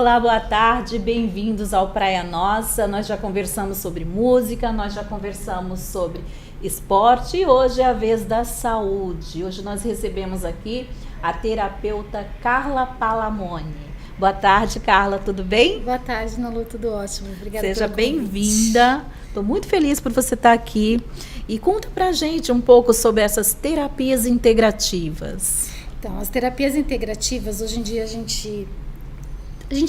Olá, boa tarde, bem-vindos ao Praia Nossa. Nós já conversamos sobre música, nós já conversamos sobre esporte e hoje é a vez da saúde. Hoje nós recebemos aqui a terapeuta Carla Palamone. Boa tarde, Carla, tudo bem? Boa tarde, Nalu, tudo ótimo. Obrigada Seja pelo convite. bem-vinda. Estou muito feliz por você estar aqui. E conta pra gente um pouco sobre essas terapias integrativas. Então, as terapias integrativas, hoje em dia a gente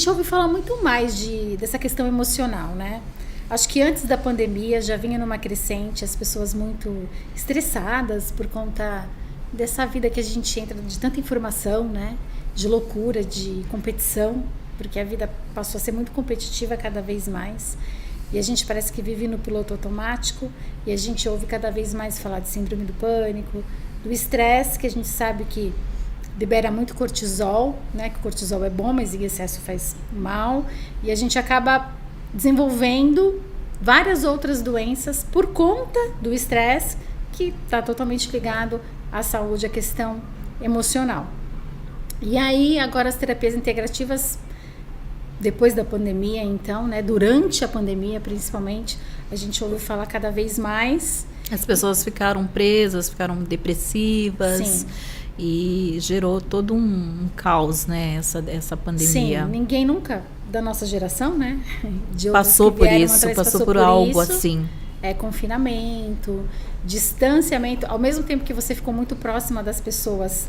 ouve falar muito mais dessa questão emocional, né? Acho que antes da pandemia já vinha numa crescente, as pessoas muito estressadas por conta dessa vida que a gente entra de tanta informação, né? De loucura, de competição, porque a vida passou a ser muito competitiva cada vez mais. E a gente parece que vive no piloto automático e a gente ouve cada vez mais falar de síndrome do pânico, do estresse, que a gente sabe que libera muito cortisol, né? Que o cortisol é bom, mas em excesso faz mal. E a gente acaba desenvolvendo várias outras doenças por conta do estresse, que está totalmente ligado à saúde, à questão emocional. E aí, agora as terapias integrativas, depois da pandemia, então, né? Durante a pandemia, principalmente, a gente ouve falar cada vez mais. As pessoas ficaram presas, ficaram depressivas. Sim. E gerou todo um caos, né, essa pandemia. Sim, ninguém nunca, da nossa geração, né? Passou por isso, passou por algo assim. Confinamento, distanciamento. Ao mesmo tempo que você ficou muito próxima das pessoas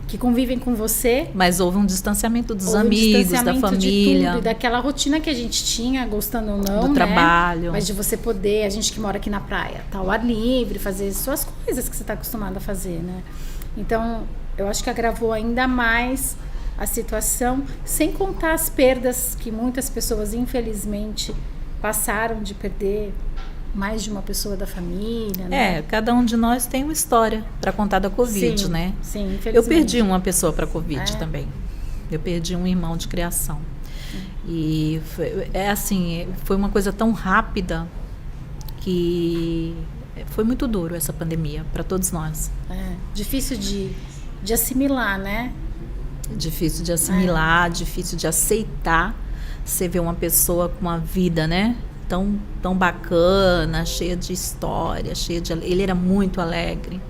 que convivem com você. Mas houve um distanciamento dos amigos, da família. De tudo, e daquela rotina que a gente tinha, gostando ou não, do né? trabalho. Mas de você poder, a gente que mora aqui na praia, tá ao ar livre, fazer suas coisas que você está acostumado a fazer, né? Então, eu acho que agravou ainda mais a situação, sem contar as perdas que muitas pessoas, infelizmente, passaram de perder mais de uma pessoa da família, né? Cada um de nós tem uma história para contar da Covid, sim, né? Sim, infelizmente. Eu perdi uma pessoa para Covid também. Eu perdi um irmão de criação. E foi uma coisa tão rápida que foi muito duro essa pandemia para todos nós. Difícil de assimilar, né? Difícil de assimilar, difícil de aceitar. Você vê uma pessoa com uma vida, né? Tão bacana, cheia de história, ele era muito alegre,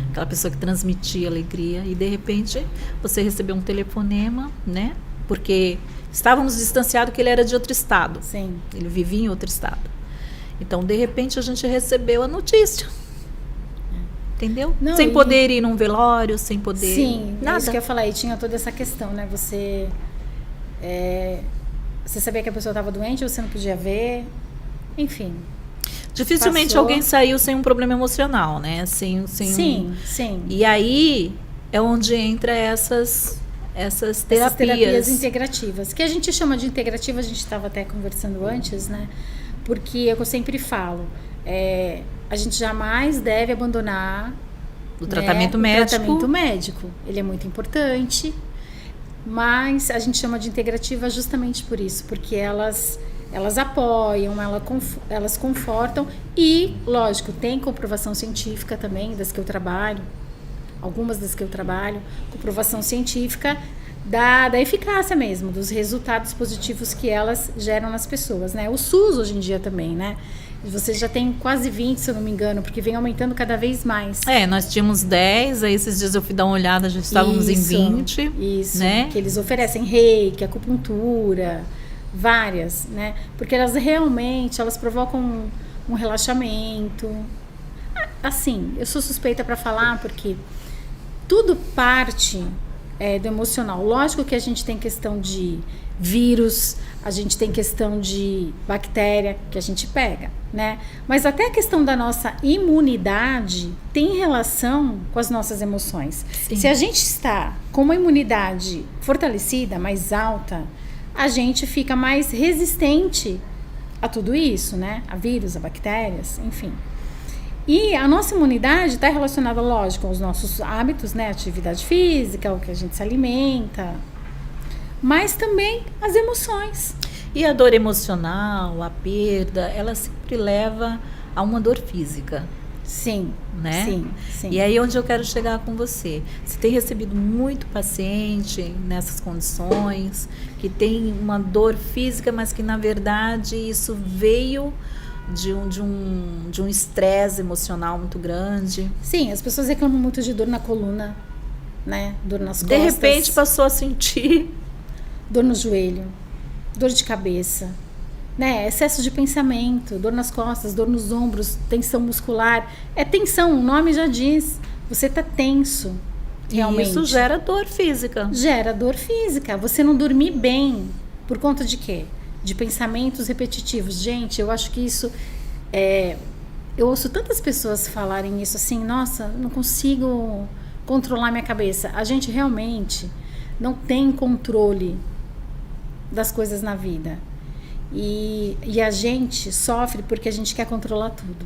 aquela pessoa que transmitia alegria, e de repente você recebeu um telefonema, né? Porque estávamos distanciados, que ele era de outro estado. Sim. Ele vivia em outro estado. Então, de repente, a gente recebeu a notícia. Entendeu? Não, sem poder ir num velório, sem poder... Sim, nada. É isso que eu ia falar. E tinha toda essa questão, né? Você sabia que a pessoa estava doente, ou você não podia ver. Enfim. Dificilmente alguém saiu sem um problema emocional, né? Sim. E aí é onde entra essas terapias integrativas. Que a gente chama de integrativa, a gente estava até conversando antes, né? Porque eu sempre falo, a gente jamais deve abandonar o tratamento médico. O tratamento médico. Ele é muito importante, mas a gente chama de integrativa justamente por isso, porque elas apoiam, elas confortam e, lógico, tem comprovação científica também das que eu trabalho, algumas das que eu trabalho, comprovação científica da eficácia mesmo, dos resultados positivos que elas geram nas pessoas, né? O SUS hoje em dia também, né? Você já tem quase 20, se eu não me engano, porque vem aumentando cada vez mais. Nós tínhamos 10, aí esses dias eu fui dar uma olhada, já estávamos em 20. Isso, né? Que eles oferecem reiki, acupuntura, várias, né? Porque elas realmente, elas provocam um relaxamento. Assim, eu sou suspeita para falar porque tudo parte do emocional. Lógico que a gente tem questão de vírus, a gente tem questão de bactéria que a gente pega, né? Mas até a questão da nossa imunidade tem relação com as nossas emoções. Sim. Se a gente está com uma imunidade fortalecida, mais alta, a gente fica mais resistente a tudo isso, né? A vírus, a bactérias, enfim. E a nossa imunidade está relacionada, lógico, aos nossos hábitos, né? Atividade física, o que a gente se alimenta, mas também as emoções. E a dor emocional, a perda, ela sempre leva a uma dor física. Sim, né? sim. E aí onde eu quero chegar com você. Você tem recebido muito paciente nessas condições, que tem uma dor física, mas que na verdade isso veio de um estresse emocional muito grande. Sim, as pessoas reclamam muito de dor na coluna, né? Dor nas costas. De repente passou a sentir dor no joelho, dor de cabeça, né? Excesso de pensamento, dor nas costas, dor nos ombros, tensão muscular. É tensão, o nome já diz. Você tá tenso, realmente. E isso gera dor física. Gera dor física. Você não dormir bem. Por conta de quê? De pensamentos repetitivos. Gente, eu acho que isso eu ouço tantas pessoas falarem isso assim, nossa, não consigo controlar minha cabeça. A gente realmente não tem controle das coisas na vida. E a gente sofre porque a gente quer controlar tudo.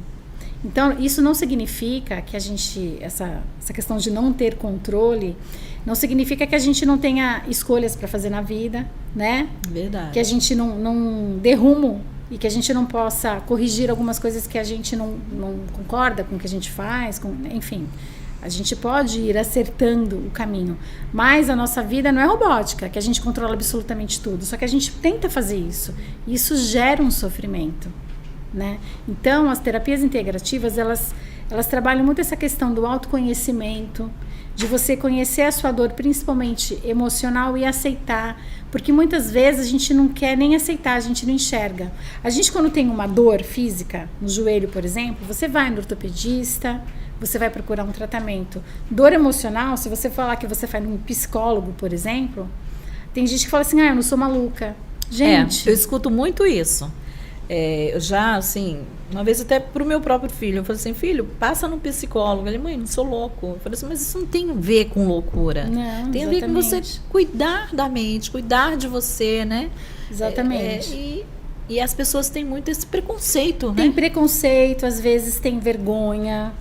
Então, isso não significa que a gente, essa questão de não ter controle, não significa que a gente não tenha escolhas para fazer na vida, né? Verdade. Que a gente não dê rumo e que a gente não possa corrigir algumas coisas que a gente não concorda com o que a gente faz, enfim. A gente pode ir acertando o caminho, mas a nossa vida não é robótica, que a gente controla absolutamente tudo, só que a gente tenta fazer isso, e isso gera um sofrimento, né? Então, as terapias integrativas, elas trabalham muito essa questão do autoconhecimento, de você conhecer a sua dor, principalmente emocional, e aceitar, porque muitas vezes a gente não quer nem aceitar, a gente não enxerga. A gente, quando tem uma dor física, no joelho, por exemplo, você vai no ortopedista, você vai procurar um tratamento. Dor emocional, se você falar que você vai num psicólogo, por exemplo, tem gente que fala assim, eu não sou maluca. Gente... eu escuto muito isso. Eu já, assim, uma vez até pro meu próprio filho, eu falei assim, filho, passa no psicólogo. Ele, mãe, não sou louco. Eu falei assim, mas isso não tem a ver com loucura. Não, tem exatamente. a ver com você cuidar da mente, cuidar de você, né? Exatamente. E as pessoas têm muito esse preconceito, né? Tem preconceito, às vezes tem vergonha.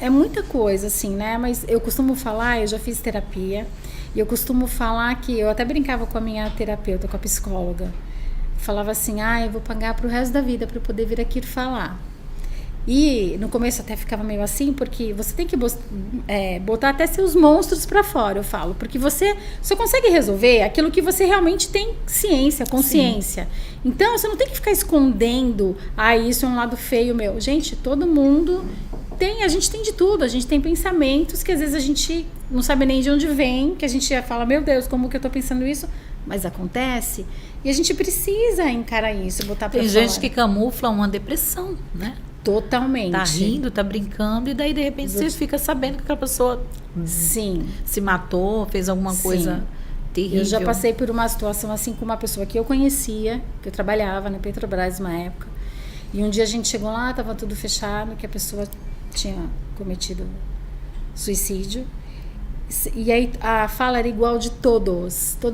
É muita coisa, assim, né? Mas eu costumo falar, eu já fiz terapia, e eu costumo falar que, eu até brincava com a minha terapeuta, com a psicóloga, falava assim, eu vou pagar pro resto da vida para eu poder vir aqui falar. E no começo até ficava meio assim, porque você tem que botar até seus monstros para fora, eu falo, porque você só consegue resolver aquilo que você realmente tem ciência, consciência. Sim. Então, você não tem que ficar escondendo, isso é um lado feio meu. Gente, todo mundo... a gente tem de tudo, a gente tem pensamentos que às vezes a gente não sabe nem de onde vem, que a gente já fala, meu Deus, como que eu tô pensando isso? Mas acontece, e a gente precisa encarar isso, botar pra fora. Tem gente que camufla uma depressão, né? Totalmente. Tá rindo, tá brincando, e daí de repente você fica sabendo que aquela pessoa se matou, fez alguma coisa terrível. Eu já passei por uma situação assim com uma pessoa que eu conhecia, que eu trabalhava na Petrobras uma época, e um dia a gente chegou lá, tava tudo fechado, que a pessoa tinha cometido suicídio, e aí a fala era igual de todo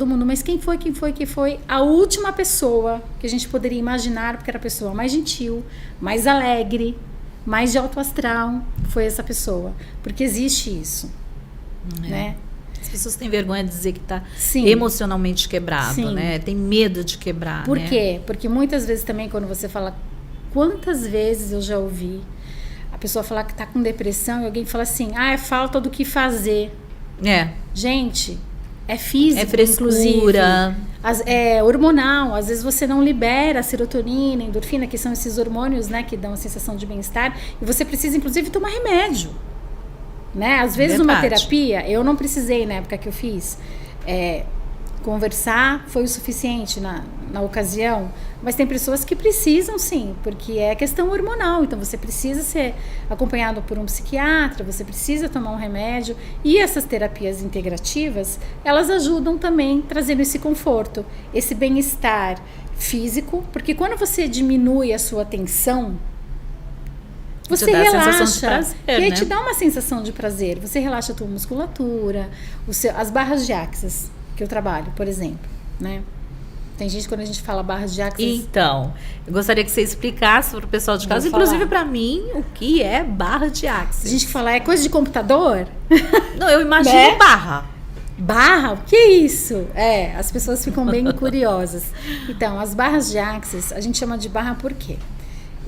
mundo, mas quem foi? A última pessoa que a gente poderia imaginar, porque era a pessoa mais gentil, mais alegre, mais de alto astral, foi essa pessoa, porque existe isso, né? As pessoas têm vergonha de dizer que está emocionalmente quebrado, né? Tem medo de quebrar. Por quê? Porque muitas vezes também, quando você fala, quantas vezes eu já ouvi a pessoa falar que está com depressão e alguém fala assim, é falta do que fazer. Gente, é físico, é frescura, é hormonal. Às vezes você não libera a serotonina, a endorfina, que são esses hormônios, né, que dão a sensação de bem-estar, e você precisa inclusive tomar remédio, né? Às vezes numa terapia, eu não precisei na época que eu fiz, conversar foi o suficiente na ocasião, mas tem pessoas que precisam sim, porque é questão hormonal, então você precisa ser acompanhado por um psiquiatra, você precisa tomar um remédio, e essas terapias integrativas, elas ajudam também trazendo esse conforto, esse bem-estar físico, porque quando você diminui a sua tensão, você relaxa, prazer, e aí te dá uma sensação de prazer, você relaxa a tua musculatura, as barras de axis que eu trabalho, por exemplo, né? Tem gente, quando a gente fala barras de axis... Então, eu gostaria que você explicasse para o pessoal de casa, inclusive para mim, o que é barra de axis. A gente fala, é coisa de computador? Não, eu imagino barra. Barra? O que é isso? As pessoas ficam bem curiosas. Então, as barras de axis, a gente chama de barra por quê?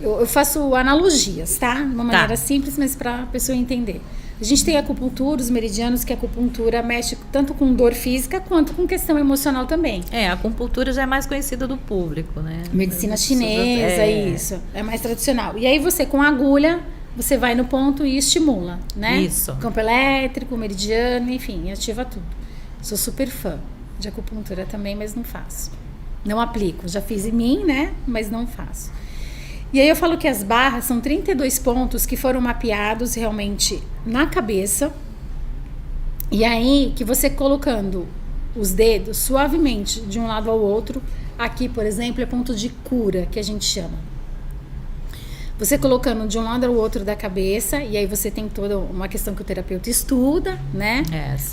Eu faço analogias, tá? De uma maneira simples, mas para a pessoa entender. A gente tem a acupuntura, os meridianos, que a acupuntura mexe tanto com dor física quanto com questão emocional também. A acupuntura já é mais conhecida do público, né? Medicina chinesa, isso. É mais tradicional. E aí você, com a agulha, você vai no ponto e estimula, né? Isso. Campo elétrico, meridiano, enfim, ativa tudo. Sou super fã de acupuntura também, mas não faço. Não aplico. Já fiz em mim, né? Mas não faço. E aí eu falo que as barras são 32 pontos que foram mapeados realmente na cabeça. E aí que você colocando os dedos suavemente de um lado ao outro, aqui, por exemplo, é ponto de cura, que a gente chama. Você colocando de um lado ao outro da cabeça, e aí você tem toda uma questão que o terapeuta estuda, né?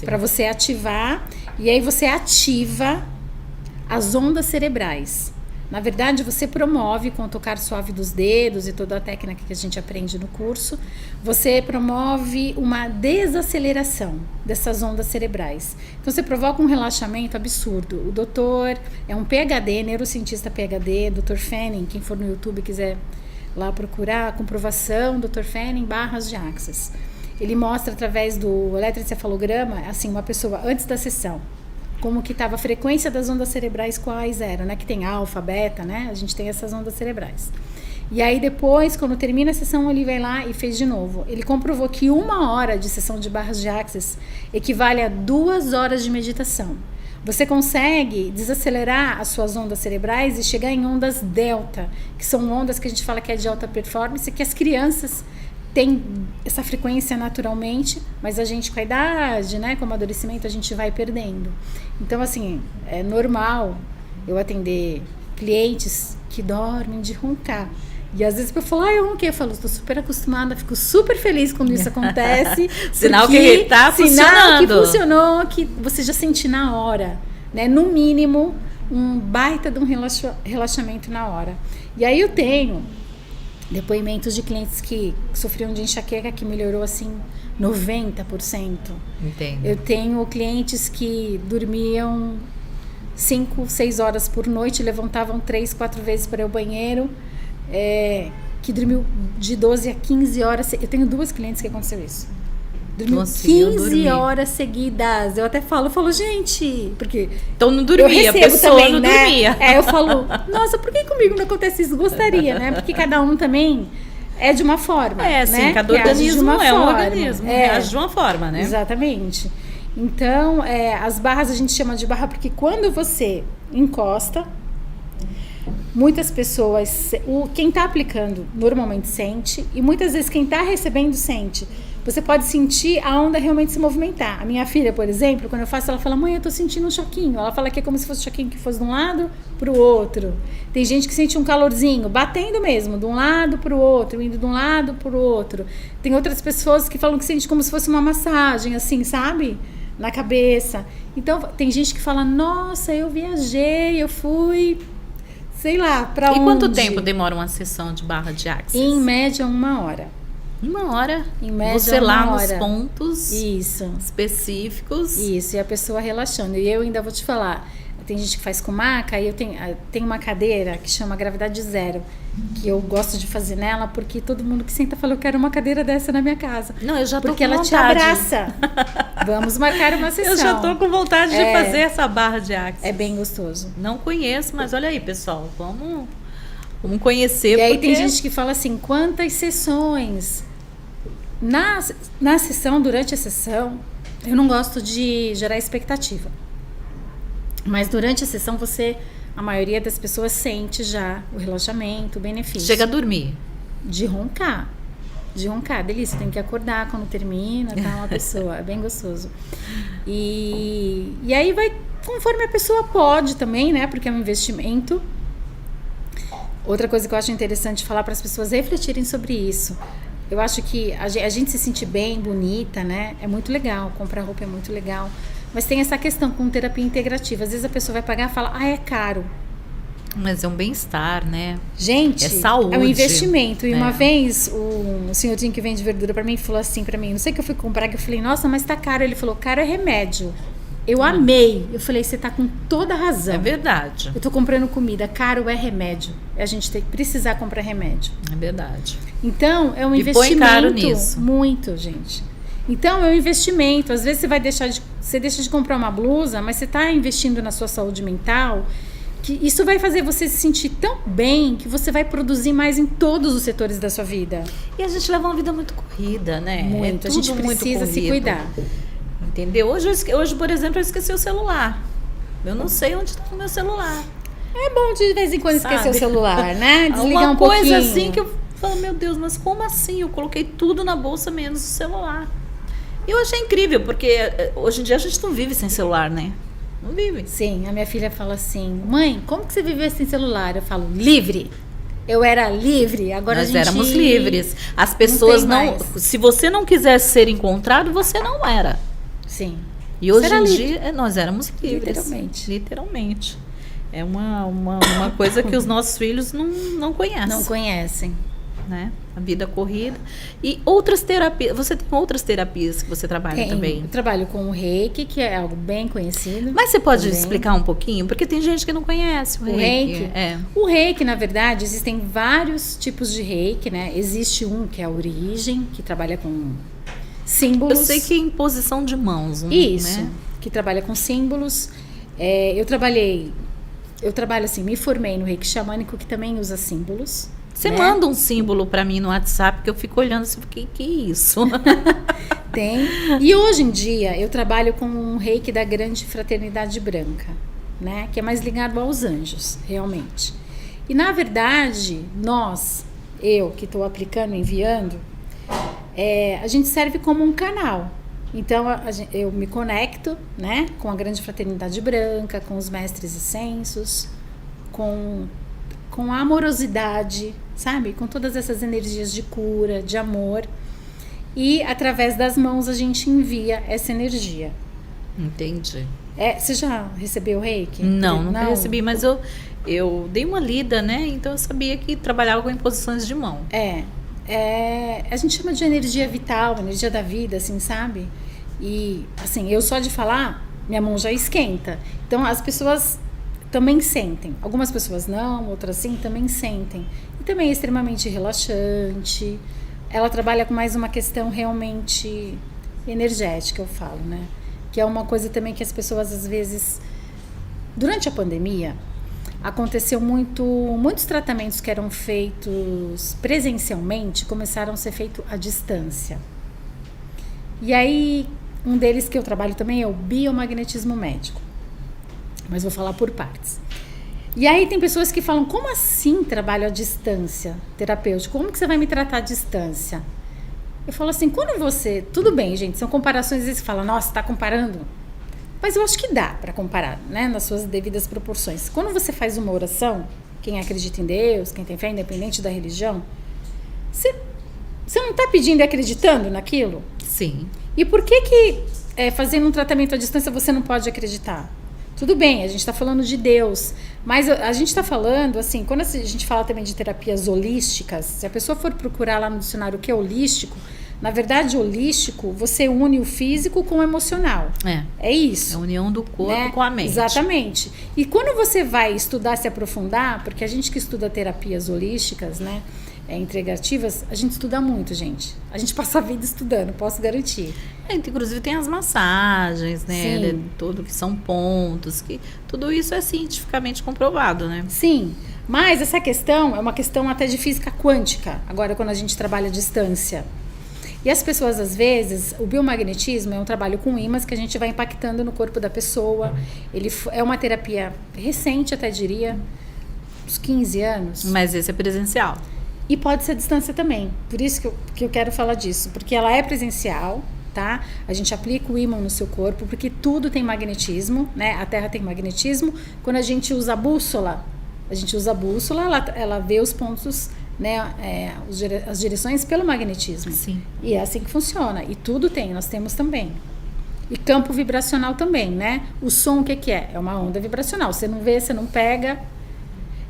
Para você ativar, e aí você ativa as ondas cerebrais. Na verdade, você promove, com o tocar suave dos dedos e toda a técnica que a gente aprende no curso, você promove uma desaceleração dessas ondas cerebrais. Então, você provoca um relaxamento absurdo. O doutor é um PhD, neurocientista PhD, Dr. Fanning, quem for no YouTube quiser lá procurar a comprovação, Dr. Fanning, barras de axis. Ele mostra através do eletroencefalograma, assim, uma pessoa antes da sessão, como que estava a frequência das ondas cerebrais, quais eram, né? Que tem alfa, beta, né? A gente tem essas ondas cerebrais. E aí depois, quando termina a sessão, ele vai lá e fez de novo. Ele comprovou que 1 hora de sessão de barras de axis equivale a 2 horas de meditação. Você consegue desacelerar as suas ondas cerebrais e chegar em ondas delta, que são ondas que a gente fala que é de alta performance, que as crianças têm essa frequência naturalmente, mas a gente com a idade, né, com o amadurecimento, a gente vai perdendo. Então, assim, é normal eu atender clientes que dormem de roncar. E às vezes eu falo, eu ronquei. Eu falo, estou super acostumada, fico super feliz quando isso acontece. Sinal que está funcionando. Sinal que funcionou, que você já sente na hora, né? No mínimo, um baita de um relaxamento na hora. E aí eu tenho depoimentos de clientes que sofriam de enxaqueca que melhorou assim 90%. Entendo. Eu tenho clientes que dormiam 5, 6 horas por noite, levantavam 3, 4 vezes para ir ao banheiro, que dormiu de 12 a 15 horas. Eu tenho 2 clientes que aconteceu isso. Dormiu 15 horas seguidas. Eu até falo, gente, porque então não dormia, a pessoa também, não dormia. Eu falo, nossa, por que comigo não acontece isso? Gostaria, né? Porque cada um também é de uma forma. Sim, né? Cada organismo é um organismo, reage de uma forma, né? Exatamente. Então, as barras a gente chama de barra porque quando você encosta, muitas pessoas, quem está aplicando normalmente sente, e muitas vezes quem está recebendo sente. Você pode sentir a onda realmente se movimentar. A minha filha, por exemplo, quando eu faço, ela fala, mãe, eu tô sentindo um choquinho. Ela fala que é como se fosse um choquinho que fosse de um lado pro outro. Tem gente que sente um calorzinho, batendo mesmo, de um lado pro outro, indo de um lado pro outro. Tem outras pessoas que falam que sente como se fosse uma massagem, assim, sabe? Na cabeça. Então, tem gente que fala, nossa, eu viajei, eu fui, sei lá, pra onde. E quanto tempo demora uma sessão de barra de axis? Em média, 1 hora. 1 hora. Em média, você lá 1 hora. Nos pontos específicos. Isso, e a pessoa relaxando. E eu ainda vou te falar, tem gente que faz com maca, e eu tenho uma cadeira que chama Gravidade Zero, que eu gosto de fazer nela, porque todo mundo que senta fala, eu quero uma cadeira dessa na minha casa. Não, eu já tô porque com vontade. Porque ela te abraça. Vamos marcar uma sessão. Eu já tô com vontade de fazer essa barra de axis. É bem gostoso. Não conheço, mas olha aí, pessoal, vamos conhecer. E aí tem gente que fala assim, quantas sessões? Na sessão, durante a sessão, eu não gosto de gerar expectativa. Mas durante a sessão, a maioria das pessoas sente já o relaxamento, o benefício. Chega a dormir. De roncar. Delícia. Tem que acordar quando termina, tá? Uma pessoa, é bem gostoso. E aí vai conforme a pessoa pode também, né? Porque é um investimento. Outra coisa que eu acho interessante falar para as pessoas refletirem sobre isso. Eu acho que a gente se sentir bem, bonita, né? É muito legal. Comprar roupa é muito legal. Mas tem essa questão com terapia integrativa. Às vezes a pessoa vai pagar e fala, é caro. Mas é um bem-estar, né? Gente, é saúde. É um investimento. E uma vez o senhorzinho que vende verdura para mim falou assim para mim, não sei o que eu fui comprar, que eu falei, nossa, mas tá caro. Ele falou, caro é remédio. Eu amei. Eu falei, você tá com toda a razão. É verdade. Eu tô comprando comida, caro é remédio. A gente tem que precisar comprar remédio. É verdade. Então, é um E investimento. põe caro nisso. Muito, gente. Então, é um investimento. Às vezes você deixa de comprar uma blusa, mas você tá investindo na sua saúde mental, que isso vai fazer você se sentir tão bem que você vai produzir mais em todos os setores da sua vida. E a gente leva uma vida muito corrida, né? Muito. É A gente tudo muito precisa se corrido. cuidar. Entendeu? Hoje, por exemplo, eu esqueci o celular. Eu não sei onde está o meu celular. É bom de vez em quando esquecer o celular, né? Desligar Uma um pouquinho. coisa assim que eu falo, meu Deus, mas como assim? Eu coloquei tudo na bolsa menos o celular. E eu achei incrível, porque hoje em dia a gente não vive sem celular, né? Não vive. Sim, a minha filha fala assim, mãe, como que você viveu sem celular? Eu falo, livre. Eu era livre, agora Nós a gente... éramos livres. As pessoas tem não... mais. Se você não quisesse ser encontrado, você não era. Sim. E hoje Você era em livre. dia nós éramos livres. Literalmente. É uma coisa que os nossos filhos não conhecem. Não conhecem. Né? A vida corrida. E outras terapias. Você tem outras terapias que você trabalha também? Eu trabalho com o Reiki, que é algo bem conhecido. Mas você pode também. explicar um pouquinho? Porque tem gente que não conhece o Reiki. É. O Reiki, na verdade, existem vários tipos de Reiki, né? Existe um que é a Origem, que trabalha com símbolos. Eu sei que é imposição de mãos. Isso, né? que trabalha com símbolos. Eu trabalho assim, me formei no Reiki xamânico, que também usa símbolos. Você né? manda um símbolo para mim no WhatsApp que eu fico olhando assim, que é isso? Tem. E hoje em dia eu trabalho com um Reiki da Grande Fraternidade Branca, né? Que é mais ligado aos anjos, realmente. E na verdade, eu que estou aplicando, enviando, a gente serve como um canal. Então eu me conecto, né? Com a Grande Fraternidade Branca, com os mestres ascensos, com a amorosidade, sabe? Com todas essas energias de cura, de amor. E através das mãos a gente envia essa energia. Entendi. Você já recebeu o Reiki? Não recebi, mas eu dei uma lida, né? Então eu sabia que trabalhava com imposições de mão. A gente chama de energia vital, energia da vida, assim, sabe? E, assim, eu só de falar, minha mão já esquenta. Então as pessoas também sentem. Algumas pessoas não, outras sim, também sentem. E também é extremamente relaxante. Ela trabalha com mais uma questão realmente energética, eu falo, né? Que é uma coisa também que as pessoas, às vezes... Durante a pandemia, aconteceu muitos tratamentos que eram feitos presencialmente, começaram a ser feitos à distância. E aí, um deles que eu trabalho também é o biomagnetismo médico. Mas vou falar por partes. E aí tem pessoas que falam, como assim trabalho à distância terapêutico? Como que você vai me tratar à distância? Eu falo assim, quando você... Tudo bem, gente, são comparações, às vezes você fala, nossa, está comparando? Mas eu acho que dá para comparar, né? Nas suas devidas proporções. Quando você faz uma oração, quem acredita em Deus, quem tem fé, independente da religião, você não está pedindo e acreditando naquilo? Sim. E por que fazendo um tratamento à distância você não pode acreditar? Tudo bem, a gente está falando de Deus, mas a gente está falando, assim, quando a gente fala também de terapias holísticas, se a pessoa for procurar lá no dicionário o que é holístico, na verdade, holístico, você une o físico com o emocional. É isso. É a união do corpo, né? Com a mente. Exatamente. E quando você vai estudar, se aprofundar, porque a gente que estuda terapias holísticas, né, integrativas, a gente estuda muito, gente. A gente passa a vida estudando, posso garantir. Inclusive tem as massagens, né? Tudo que são pontos, que tudo isso é cientificamente comprovado, né? Sim, mas essa questão é uma questão até de física quântica, agora quando a gente trabalha à distância. E as pessoas, às vezes, o biomagnetismo é um trabalho com ímãs que a gente vai impactando no corpo da pessoa. Ele é uma terapia recente, até diria, uns 15 anos. Mas esse é presencial. E pode ser à distância também. Por isso que eu quero falar disso. Porque ela é presencial, tá? A gente aplica o ímã no seu corpo, porque tudo tem magnetismo, né? A Terra tem magnetismo. Quando a gente usa a bússola, ela vê os pontos, né? As direções pelo magnetismo. Sim. E é assim que funciona. E tudo nós temos também. E campo vibracional também, né? O som, o que é? É uma onda vibracional. Você não vê, você não pega...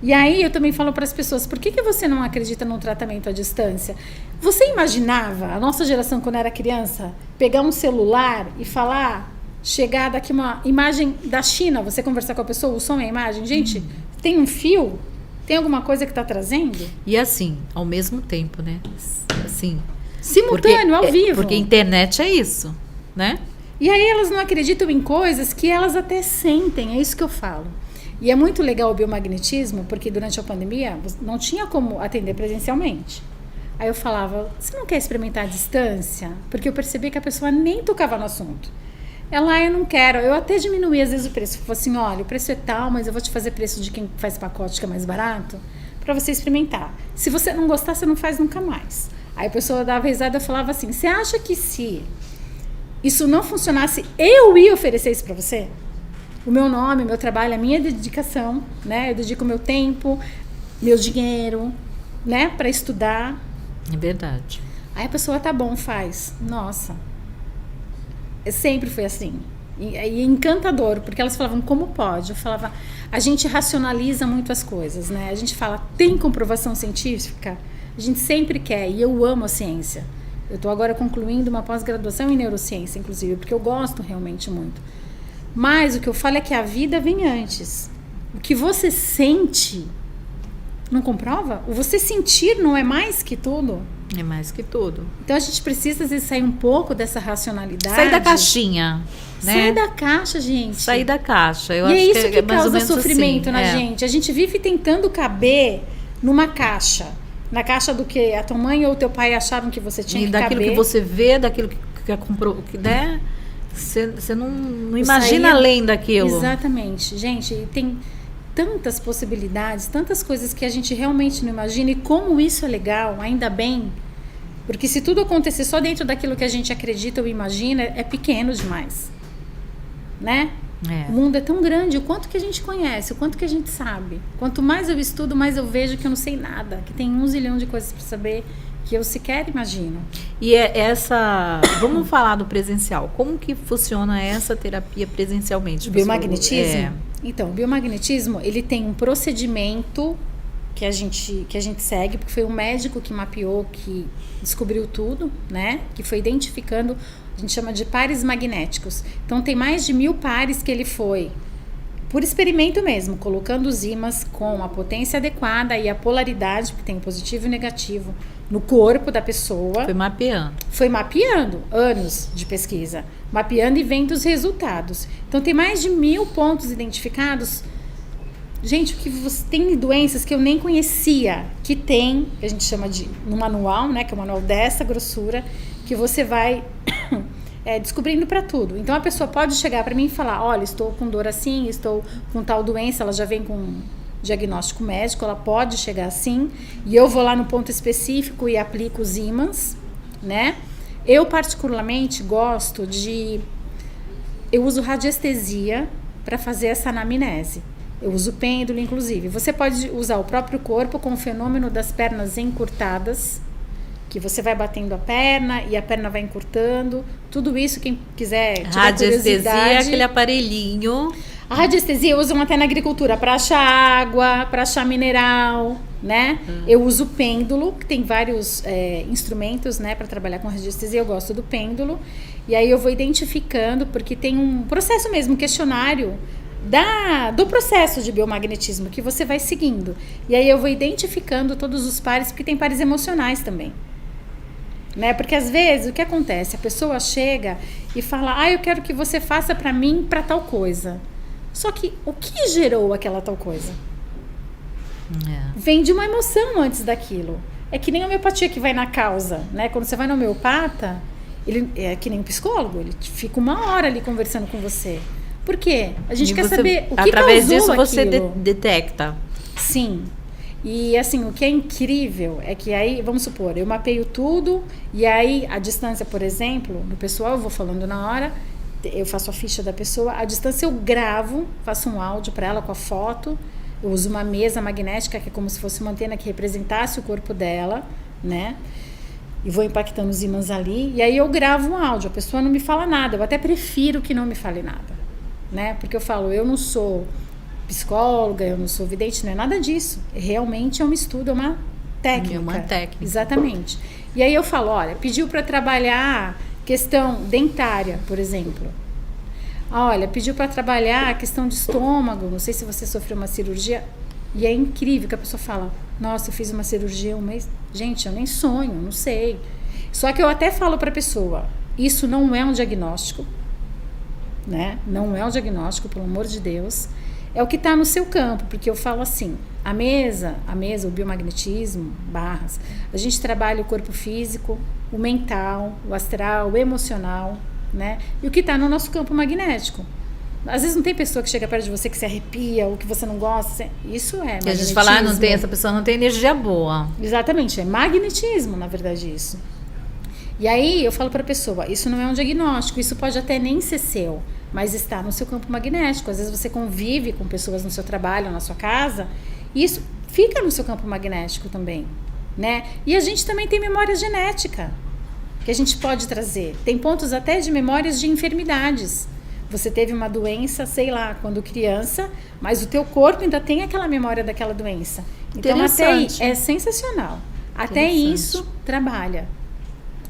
E aí eu também falo para as pessoas, por que você não acredita num tratamento à distância? Você imaginava, a nossa geração quando era criança, pegar um celular e falar chegar daqui uma imagem da China, você conversar com a pessoa, o som e a imagem, gente, tem um fio? Tem alguma coisa que está trazendo? E assim, ao mesmo tempo, né? Assim, simultâneo, ao vivo. Porque internet é isso, né? E aí elas não acreditam em coisas que elas até sentem, é isso que eu falo. E é muito legal o biomagnetismo, porque durante a pandemia não tinha como atender presencialmente. Aí eu falava, você não quer experimentar a distância? Porque eu percebi que a pessoa nem tocava no assunto. Ela, eu não quero. Eu até diminuí às vezes o preço. Eu falei assim, olha, o preço é tal, mas eu vou te fazer preço de quem faz pacote que é mais barato, para você experimentar. Se você não gostar, você não faz nunca mais. Aí a pessoa dava risada e falava assim, você acha que se isso não funcionasse, eu ia oferecer isso para você? O meu nome, meu trabalho, a minha dedicação, né? Eu dedico meu tempo, meu dinheiro, né? Para estudar. É verdade. Aí a pessoa, tá bom, faz. Nossa. Sempre foi assim. E encantador, porque elas falavam, como pode? Eu falava, a gente racionaliza muito as coisas, né? A gente fala, tem comprovação científica? A gente sempre quer, e eu amo a ciência. Eu estou agora concluindo uma pós-graduação em neurociência, inclusive, porque eu gosto realmente muito. Mas o que eu falo é que a vida vem antes. O que você sente não comprova? O você sentir não é mais que tudo? É mais que tudo. Então a gente precisa, às vezes, sair um pouco dessa racionalidade. Sair da caixinha, né? Sair da caixa, gente. Sair da caixa. Eu e acho é isso que é mais ou causa menos sofrimento assim. na gente. A gente vive tentando caber numa caixa. Na caixa do que a tua mãe ou o teu pai acharam que você tinha e que daquilo caber. que você vê, daquilo que comprou, que né? Você não imagina sair... além daquilo. Exatamente. Gente, tem tantas possibilidades, tantas coisas que a gente realmente não imagina. E como isso é legal, ainda bem. Porque se tudo acontecer só dentro daquilo que a gente acredita ou imagina, é pequeno demais. Né? É. O mundo é tão grande, o quanto que a gente conhece, o quanto que a gente sabe. Quanto mais eu estudo, mais eu vejo que eu não sei nada. Que tem 1 zilhão de coisas para saber que eu sequer imagino. E vamos falar do presencial. Como que funciona essa terapia presencialmente? O biomagnetismo? É. Então, o biomagnetismo, ele tem um procedimento que a gente segue, porque foi um médico que mapeou, que descobriu tudo, né? Que foi identificando, a gente chama de pares magnéticos. Então, tem mais de 1000 pares que ele foi, por experimento mesmo, colocando os ímãs com a potência adequada e a polaridade, porque tem positivo e negativo, no corpo da pessoa. Foi mapeando. Anos de pesquisa. Mapeando e vendo os resultados. Então, tem mais de 1000 pontos identificados. Gente, tem doenças que eu nem conhecia, que tem, que a gente chama de, no manual, né, que é um manual dessa grossura, que você vai descobrindo para tudo. Então, a pessoa pode chegar para mim e falar, olha, estou com dor assim, estou com tal doença, ela já vem com diagnóstico médico, ela pode chegar assim, e eu vou lá no ponto específico e aplico os ímãs, né? Eu, particularmente, eu uso radiestesia para fazer essa anamnese. Eu uso pêndulo, inclusive. Você pode usar o próprio corpo com o fenômeno das pernas encurtadas, que você vai batendo a perna e a perna vai encurtando. Tudo isso, quem quiser tiver radiestesia é aquele aparelhinho. A radiestesia usam até na agricultura para achar água, para achar mineral, né? Eu uso o pêndulo, que tem vários instrumentos, né, para trabalhar com radiestesia. Eu gosto do pêndulo. E aí eu vou identificando, porque tem um processo mesmo, um questionário do processo de biomagnetismo que você vai seguindo. E aí eu vou identificando todos os pares, porque tem pares emocionais também. Né? Porque às vezes o que acontece? A pessoa chega e fala, eu quero que você faça para mim para tal coisa. Só que o que gerou aquela tal coisa? Vem de uma emoção antes daquilo. É que nem a homeopatia que vai na causa, né? Quando você vai no homeopata, ele é que nem um psicólogo, ele fica 1 hora ali conversando com você. Por quê? A gente quer saber o que através causou disso aquilo. você detecta. Sim. E assim, o que é incrível é que aí, vamos supor, eu mapeio tudo e aí a distância, por exemplo, no pessoal, eu vou falando na hora, eu faço a ficha da pessoa, a distância eu gravo, faço um áudio para ela com a foto, eu uso uma mesa magnética que é como se fosse uma antena que representasse o corpo dela, né? E vou impactando os ímãs ali, e aí eu gravo um áudio, a pessoa não me fala nada, eu até prefiro que não me fale nada, né? Porque eu falo, eu não sou psicóloga, eu não sou vidente, não é nada disso. Realmente é um estudo, é uma técnica. É uma técnica. Exatamente. E aí eu falo, olha, pediu para trabalhar questão dentária, por exemplo. Olha, pediu para trabalhar a questão de estômago, não sei se você sofreu uma cirurgia, e é incrível que a pessoa fala, nossa, eu fiz uma cirurgia um mês. Gente, eu nem sonho, não sei. Só que eu até falo para a pessoa, isso não é um diagnóstico, né? Não é um diagnóstico, pelo amor de Deus. É o que está no seu campo, porque eu falo assim, a mesa, o biomagnetismo, barras, a gente trabalha o corpo físico, o mental, o astral, o emocional, né? E o que está no nosso campo magnético. Às vezes não tem pessoa que chega perto de você que se arrepia ou que você não gosta. Isso é magnetismo. E a gente fala, não tem, essa pessoa não tem energia boa. Exatamente, é magnetismo, na verdade, isso. E aí eu falo para a pessoa, isso não é um diagnóstico, isso pode até nem ser seu, mas está no seu campo magnético. Às vezes você convive com pessoas no seu trabalho, na sua casa, e isso fica no seu campo magnético também, né? E a gente também tem memória genética, que a gente pode trazer. Tem pontos até de memórias de enfermidades. Você teve uma doença, sei lá, quando criança, mas o teu corpo ainda tem aquela memória daquela doença. Então até aí é sensacional. Até isso trabalha.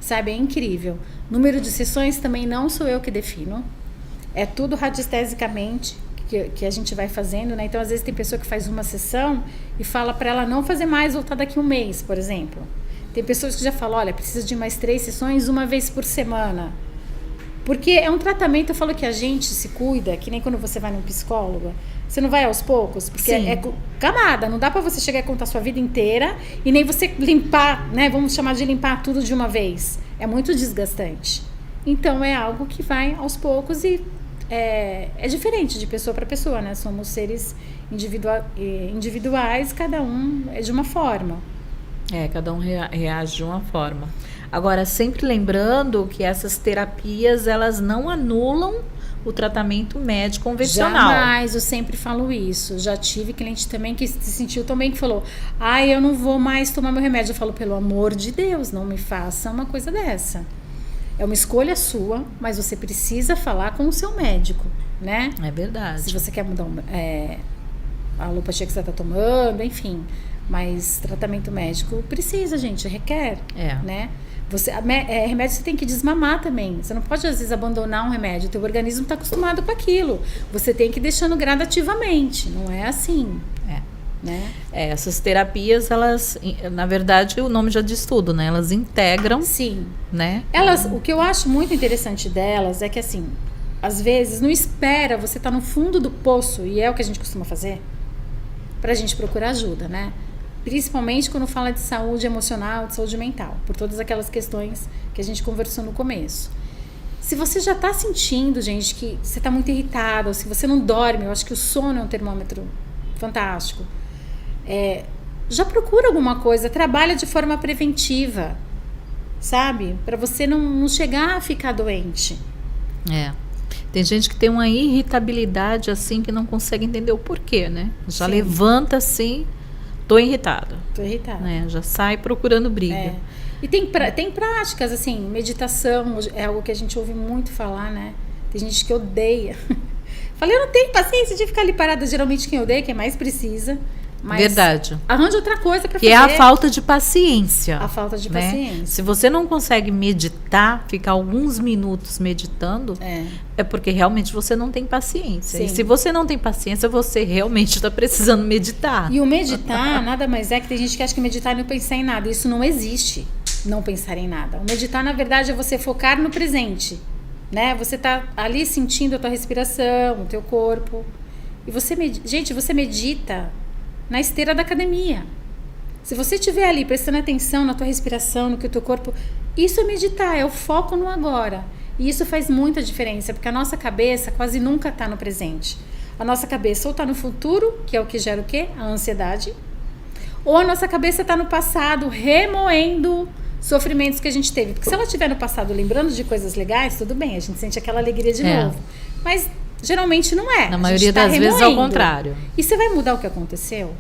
Sabe, é incrível. Número de sessões também não sou eu que defino. É tudo radiestesicamente que a gente vai fazendo, né? Então, às vezes tem pessoa que faz uma sessão e fala para ela não fazer mais, voltar daqui um mês, por exemplo. Tem pessoas que já falam, olha, precisa de mais 3 sessões, uma vez por semana. Porque é um tratamento, eu falo que a gente se cuida, que nem quando você vai num psicólogo, você não vai aos poucos, porque é camada, não dá pra você chegar e contar a sua vida inteira e nem você limpar, né, vamos chamar de limpar tudo de uma vez. É muito desgastante. Então é algo que vai aos poucos e é diferente de pessoa para pessoa, né? Somos seres individuais, cada um é de uma forma. Cada um reage de uma forma. Agora, sempre lembrando que essas terapias, elas não anulam o tratamento médico convencional. Jamais, eu sempre falo isso. Já tive cliente também que se sentiu também que falou, eu não vou mais tomar meu remédio. Eu falo, pelo amor de Deus, não me faça uma coisa dessa. É uma escolha sua, mas você precisa falar com o seu médico, né? É verdade. Se você quer mudar a alopatia que você está tomando, enfim. Mas tratamento médico precisa, gente, requer, né? Remédio você tem que desmamar também. Você não pode, às vezes, abandonar um remédio. O teu organismo está acostumado com aquilo. Você tem que ir deixando gradativamente. Não é assim. Né? Essas terapias, elas, na verdade, o nome já diz tudo, né? Elas integram. Sim. Né? O que eu acho muito interessante delas é que, assim, às vezes, não espera você estar no fundo do poço, e é o que a gente costuma fazer, pra gente procurar ajuda, né? Principalmente quando fala de saúde emocional, de saúde mental, por todas aquelas questões que a gente conversou no começo. Se você já está sentindo, gente, que você está muito irritado, ou se você não dorme, eu acho que o sono é um termômetro fantástico, já procura alguma coisa, trabalha de forma preventiva, sabe? Para você não chegar a ficar doente. Tem gente que tem uma irritabilidade assim que não consegue entender o porquê, né? Já levanta assim, tô irritada. Né? Já sai procurando briga. E tem práticas, assim, meditação é algo que a gente ouve muito falar, né? Tem gente que odeia. Falei, eu não tenho paciência de ficar ali parada. Geralmente quem odeia, quem mais precisa. Mas verdade. Arranja outra coisa para fazer. Que é a falta de paciência. A falta de paciência. Se você não consegue meditar, ficar alguns minutos meditando, é porque realmente você não tem paciência. Sim. E se você não tem paciência, você realmente está precisando meditar. E o meditar nada mais é que tem gente que acha que meditar é não pensar em nada. Isso não existe, não pensar em nada. O meditar, na verdade, é você focar no presente. Né? Você está ali sentindo a tua respiração, o teu corpo. E você medita na esteira da academia. Se você estiver ali prestando atenção na tua respiração, no que o teu corpo... Isso é meditar, é o foco no agora. E isso faz muita diferença, porque a nossa cabeça quase nunca está no presente. A nossa cabeça ou está no futuro, que é o que gera o quê? A ansiedade. Ou a nossa cabeça está no passado, remoendo sofrimentos que a gente teve. Porque se ela estiver no passado lembrando de coisas legais, tudo bem, a gente sente aquela alegria de novo. Mas... geralmente não é. Na maioria das vezes é o contrário. E você vai mudar o que aconteceu?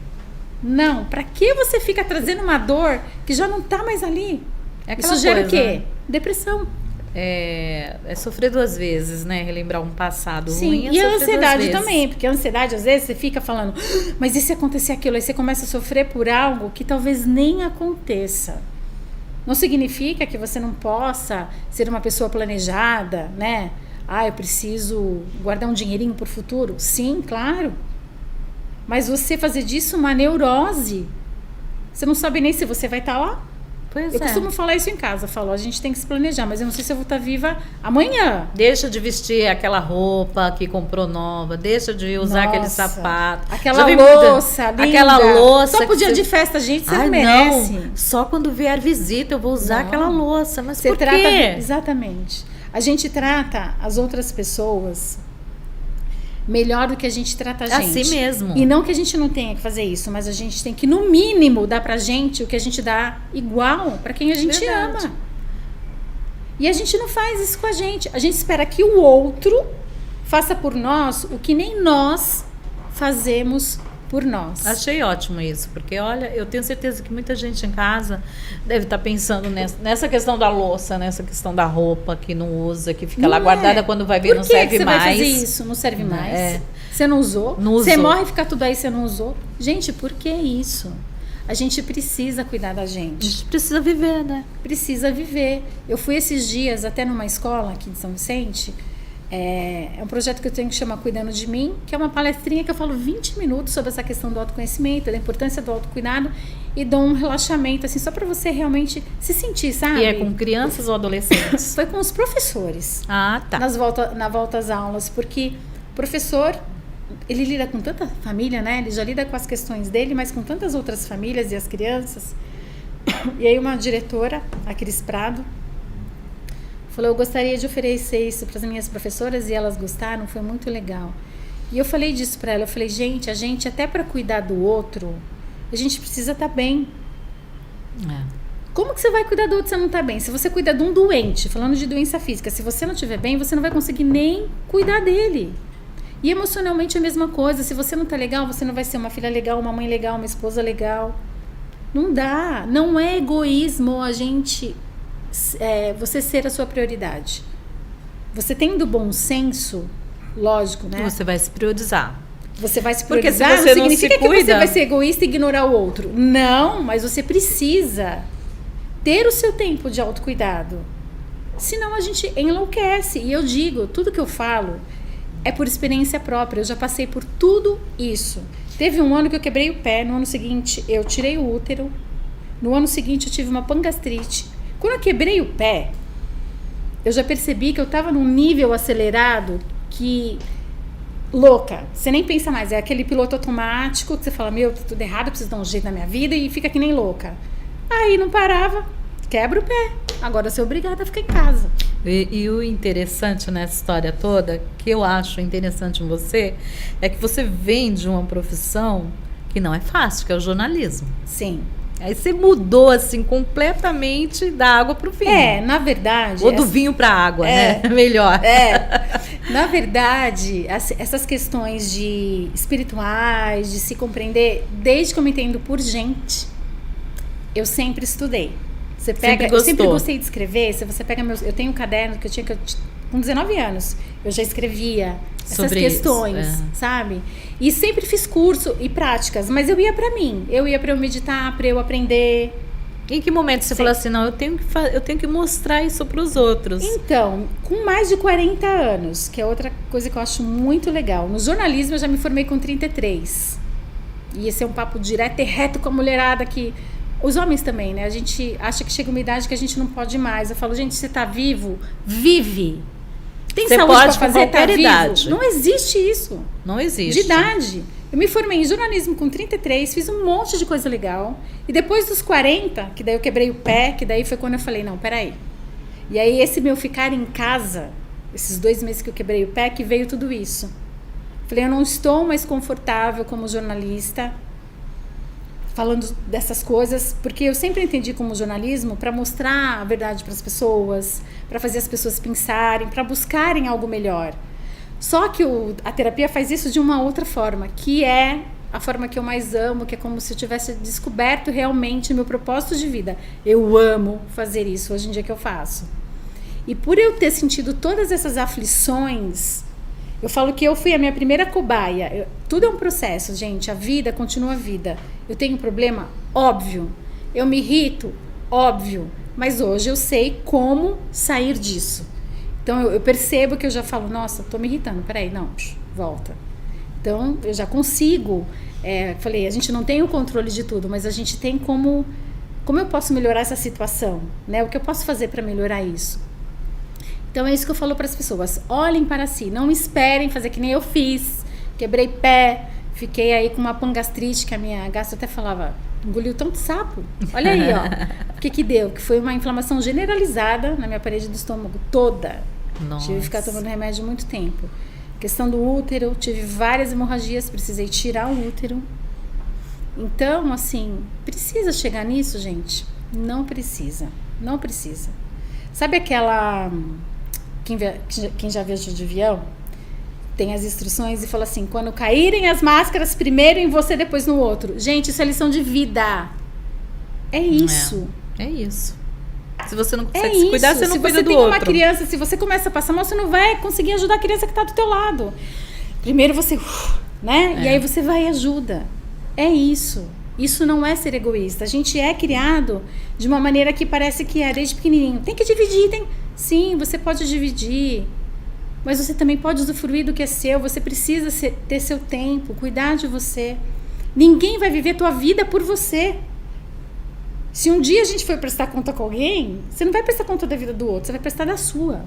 Não. Pra que você fica trazendo uma dor que já não tá mais ali? Isso gera o quê? Depressão. É sofrer 2 vezes, né? Relembrar um passado ruim. E a ansiedade também. Porque a ansiedade, às vezes, você fica falando, mas e se acontecer aquilo? Aí você começa a sofrer por algo que talvez nem aconteça. Não significa que você não possa ser uma pessoa planejada, né? eu preciso guardar um dinheirinho pro futuro. Sim, claro. Mas você fazer disso uma neurose, você não sabe nem se você vai estar lá. Eu costumo falar isso em casa, a gente tem que se planejar, mas eu não sei se eu vou estar viva amanhã. Deixa de vestir aquela roupa que comprou nova, deixa de usar aquele sapato. Aquela louça linda. Aquela louça. Só pro dia de festa, gente, você não merece. Não, só quando vier visita eu vou usar aquela louça, mas você por trata, quê? Exatamente. A gente trata as outras pessoas melhor do que a gente trata a gente. Assim mesmo. E não que a gente não tenha que fazer isso, mas a gente tem que, no mínimo, dar pra gente o que a gente dá igual pra quem a gente ama. E a gente não faz isso com a gente. A gente espera que o outro faça por nós o que nem nós fazemos por nós. Achei ótimo isso, porque olha, eu tenho certeza que muita gente em casa deve estar pensando nessa questão da louça, nessa questão da roupa que não usa, que fica lá guardada, quando vai ver não serve mais. Por que você vai fazer isso? Não serve mais? Você não usou? Você morre e fica tudo aí, você não usou? Gente, por que isso? A gente precisa cuidar da gente. A gente precisa viver, né? Precisa viver. Eu fui esses dias até numa escola aqui de São Vicente. É um projeto que eu tenho que chamar Cuidando de Mim, que é uma palestrinha que eu falo 20 minutos sobre essa questão do autoconhecimento, da importância do autocuidado, e dou um relaxamento, assim, só para você realmente se sentir, sabe? E é com crianças ou adolescentes? Foi com os professores. Ah, tá. Na volta às aulas, porque o professor, ele lida com tanta família, né? Ele já lida com as questões dele, mas com tantas outras famílias e as crianças. E aí uma diretora, a Cris Prado, falou, eu gostaria de oferecer isso para as minhas professoras, e elas gostaram, foi muito legal. E eu falei disso para ela, eu falei, gente, a gente até para cuidar do outro, a gente precisa estar bem. Como que você vai cuidar do outro se você não está bem? Se você cuida de um doente, falando de doença física, se você não estiver bem, você não vai conseguir nem cuidar dele. E emocionalmente é a mesma coisa, se você não está legal, você não vai ser uma filha legal, uma mãe legal, uma esposa legal. Não dá, não é egoísmo a gente... você ser a sua prioridade. Você tendo bom senso, lógico, né? Você vai se priorizar. Você vai se priorizar, porque se você não significa que você vai ser egoísta e ignorar o outro. Não, mas você precisa ter o seu tempo de autocuidado. Senão a gente enlouquece. E eu digo, tudo que eu falo é por experiência própria. Eu já passei por tudo isso. Teve um ano que eu quebrei o pé, no ano seguinte eu tirei o útero, no ano seguinte eu tive uma pangastrite. Quando eu quebrei o pé, eu já percebi que eu estava num nível acelerado que... louca. Você nem pensa mais. É aquele piloto automático que você fala, tá tudo errado, eu preciso dar um jeito na minha vida, e fica que nem louca. Aí não parava, quebra o pé. Agora eu sou obrigada a ficar em casa. E o interessante nessa história toda, que eu acho interessante em você, é que você vem de uma profissão que não é fácil, que é o jornalismo. Sim. Aí você mudou, assim, completamente da água para o vinho. Na verdade... Ou do vinho para a água, né? Melhor. Na verdade, essas questões de espirituais, de se compreender, desde que eu me entendo por gente, eu sempre estudei. Eu sempre gostei de escrever. Se você pega eu tenho um caderno que eu tinha com 19 anos, eu já escrevia essas questões, sabe? E sempre fiz curso e práticas, mas eu ia pra mim, eu ia pra eu meditar, pra eu aprender. Em que momento você falou assim, não, eu tenho que mostrar isso pros outros? Então, com mais de 40 anos, que é outra coisa que eu acho muito legal. No jornalismo eu já me formei com 33. E esse é um papo direto e reto com a mulherada que... Os homens também, né? A gente acha que chega uma idade que a gente não pode mais. Eu falo, gente, você tá vivo? Vive! Tem você saúde pode pra fazer, tá vivo? Idade. Não existe isso. Não existe. De idade. Eu me formei em jornalismo com 33, fiz um monte de coisa legal. E depois dos 40, que daí eu quebrei o pé, que daí foi quando eu falei, não, peraí. E aí esse meu ficar em casa, esses 2 meses que eu quebrei o pé, que veio tudo isso. Falei, eu não estou mais confortável como jornalista, falando dessas coisas, porque eu sempre entendi como jornalismo para mostrar a verdade para as pessoas, para fazer as pessoas pensarem, para buscarem algo melhor. Só que a terapia faz isso de uma outra forma, que é a forma que eu mais amo, que é como se eu tivesse descoberto realmente meu propósito de vida. Eu amo fazer isso hoje em dia que eu faço. E por eu ter sentido todas essas aflições, eu falo que eu fui a minha primeira cobaia. Tudo é um processo, gente. A vida continua a vida. Eu tenho problema? Óbvio. Eu me irrito? Óbvio. Mas hoje eu sei como sair disso. Então eu percebo que eu já falo, nossa, tô me irritando, peraí, não, volta. Então eu já consigo, falei, a gente não tem o controle de tudo, mas a gente tem como eu posso melhorar essa situação, né? O que eu posso fazer para melhorar isso? Então é isso que eu falo para as pessoas, olhem para si, não esperem fazer que nem eu fiz, quebrei pé, fiquei aí com uma pangastrite, que a minha gastro até falava, engoliu tanto sapo, olha aí, ó, o que deu? Que foi uma inflamação generalizada na minha parede do estômago toda. Nossa. Tive que ficar tomando remédio muito tempo. Questão do útero, tive várias hemorragias, precisei tirar o útero. Então, assim, precisa chegar nisso, gente? Não precisa, não precisa. Sabe aquela... Quem já viajou de avião, tem as instruções e fala assim, quando caírem as máscaras, primeiro em você, depois no outro. Gente, isso é lição de vida. É isso. É isso. Se você não consegue se cuidar, você não cuida do outro. Se você tem uma criança, se você começa a passar mal, você não vai conseguir ajudar a criança que está do teu lado. Primeiro você, né? E aí você vai e ajuda. É isso. Isso não é ser egoísta. A gente é criado de uma maneira que parece que é desde pequenininho. Tem que dividir, Sim, você pode dividir. Mas você também pode usufruir do que é seu. Você precisa ter seu tempo, cuidar de você. Ninguém vai viver a tua vida por você. Se um dia a gente for prestar conta com alguém, você não vai prestar conta da vida do outro, você vai prestar da sua.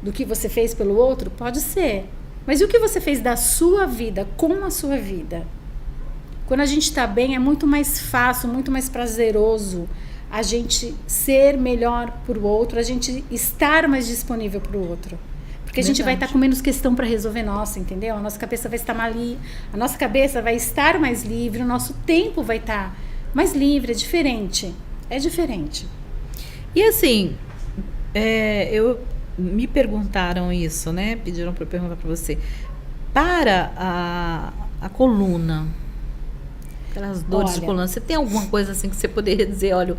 Do que você fez pelo outro, pode ser. Mas e o que você fez da sua vida, com a sua vida? Quando a gente está bem, é muito mais fácil, muito mais prazeroso a gente ser melhor para o outro, a gente estar mais disponível para o outro. Porque a gente vai estar com menos questão para resolver nossa, entendeu? A nossa cabeça vai estar a nossa cabeça vai estar mais livre, o nosso tempo vai estar mais livre, é diferente. É diferente. E assim, me perguntaram isso, né? Pediram para eu perguntar para você. Para a coluna, aquelas dores de coluna, você tem alguma coisa assim que você poderia dizer, olha,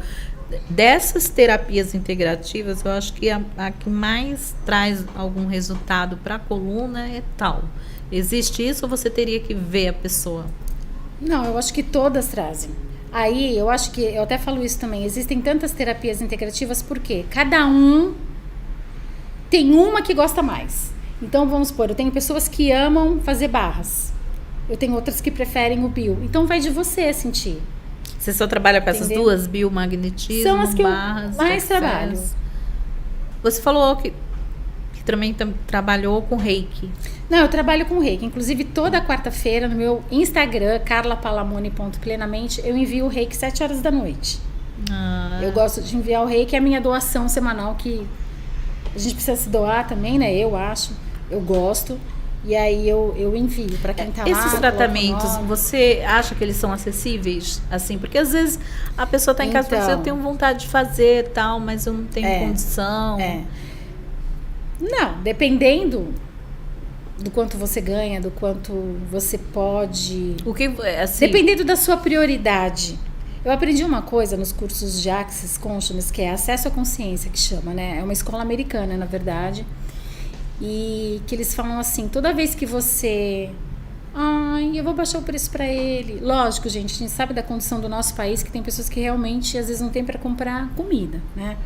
dessas terapias integrativas, eu acho que a que mais traz algum resultado para a coluna é tal. Existe isso ou você teria que ver a pessoa? Não, eu acho que todas trazem. Aí, eu acho que, eu até falo isso também, existem tantas terapias integrativas porque cada um tem uma que gosta mais. Então, vamos supor, eu tenho pessoas que amam fazer barras. Eu tenho outras que preferem o bio. Então, vai de você sentir. Você só trabalha com essas duas, biomagnetismo, são as que barras, eu mais trabalho. Você falou que também trabalhou com reiki. Não, eu trabalho com reiki. Inclusive, toda quarta-feira, no meu Instagram, carlapalamone.plenamente, eu envio o reiki 7 horas da noite. Eu gosto de enviar o reiki, é a minha doação semanal, que a gente precisa se doar também, né? Eu acho, eu gosto. E aí eu envio para quem tá lá. Esses tratamentos, você acha que eles são acessíveis? Assim, porque às vezes a pessoa está em casa e fala assim, eu tenho vontade de fazer tal, mas eu não tenho condição. Não, dependendo do quanto você ganha, do quanto você pode. O que, assim, dependendo da sua prioridade. Eu aprendi uma coisa nos cursos de Access Consciousness, que é acesso à consciência, que chama, né? É uma escola americana, na verdade. E que eles falam assim, toda vez que você... eu vou baixar o preço para ele. Lógico, gente, a gente sabe da condição do nosso país, que tem pessoas que realmente, às vezes, não tem para comprar comida, né?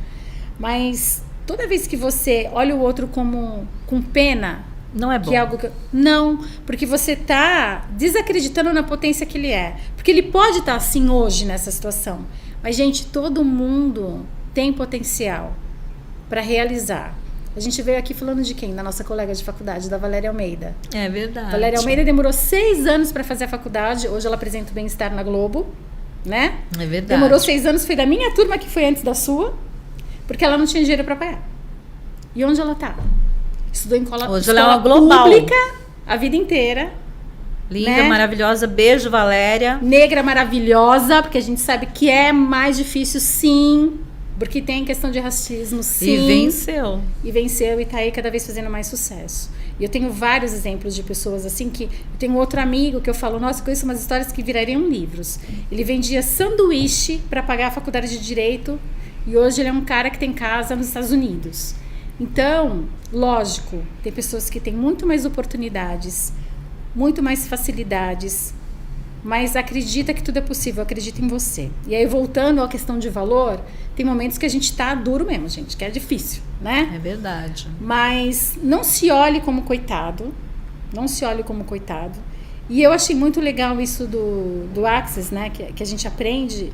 Mas toda vez que você olha o outro como com pena... Não é bom. Que é algo que... Não, porque você tá desacreditando na potência que ele é. Porque ele pode estar assim hoje, nessa situação. Mas, gente, todo mundo tem potencial para realizar. A gente veio aqui falando de quem? Da nossa colega de faculdade, da Valéria Almeida. É verdade. Valéria Almeida demorou 6 anos para fazer a faculdade. Hoje ela apresenta o Bem-Estar na Globo, né? É verdade. Demorou 6 anos, foi da minha turma, que foi antes da sua, porque ela não tinha dinheiro para pagar. E onde ela tá? Estudou em Hoje ela é uma global. Pública a vida inteira. Linda, né? Maravilhosa. Beijo, Valéria. Negra maravilhosa, porque a gente sabe que é mais difícil, sim. Porque tem questão de racismo, sim. E venceu. E venceu e tá aí cada vez fazendo mais sucesso. E eu tenho vários exemplos de pessoas assim que... Eu tenho outro amigo que eu falo, nossa, conheço umas histórias que virariam livros. Ele vendia sanduíche para pagar a faculdade de Direito e hoje ele é um cara que tem casa nos Estados Unidos. Então, lógico, tem pessoas que têm muito mais oportunidades, muito mais facilidades, mas acredita que tudo é possível, acredita em você. E aí, voltando à questão de valor, tem momentos que a gente tá duro mesmo, gente, que é difícil, né? É verdade. Mas não se olhe como coitado, não se olhe como coitado. E eu achei muito legal isso do Access, né? Que a gente aprende,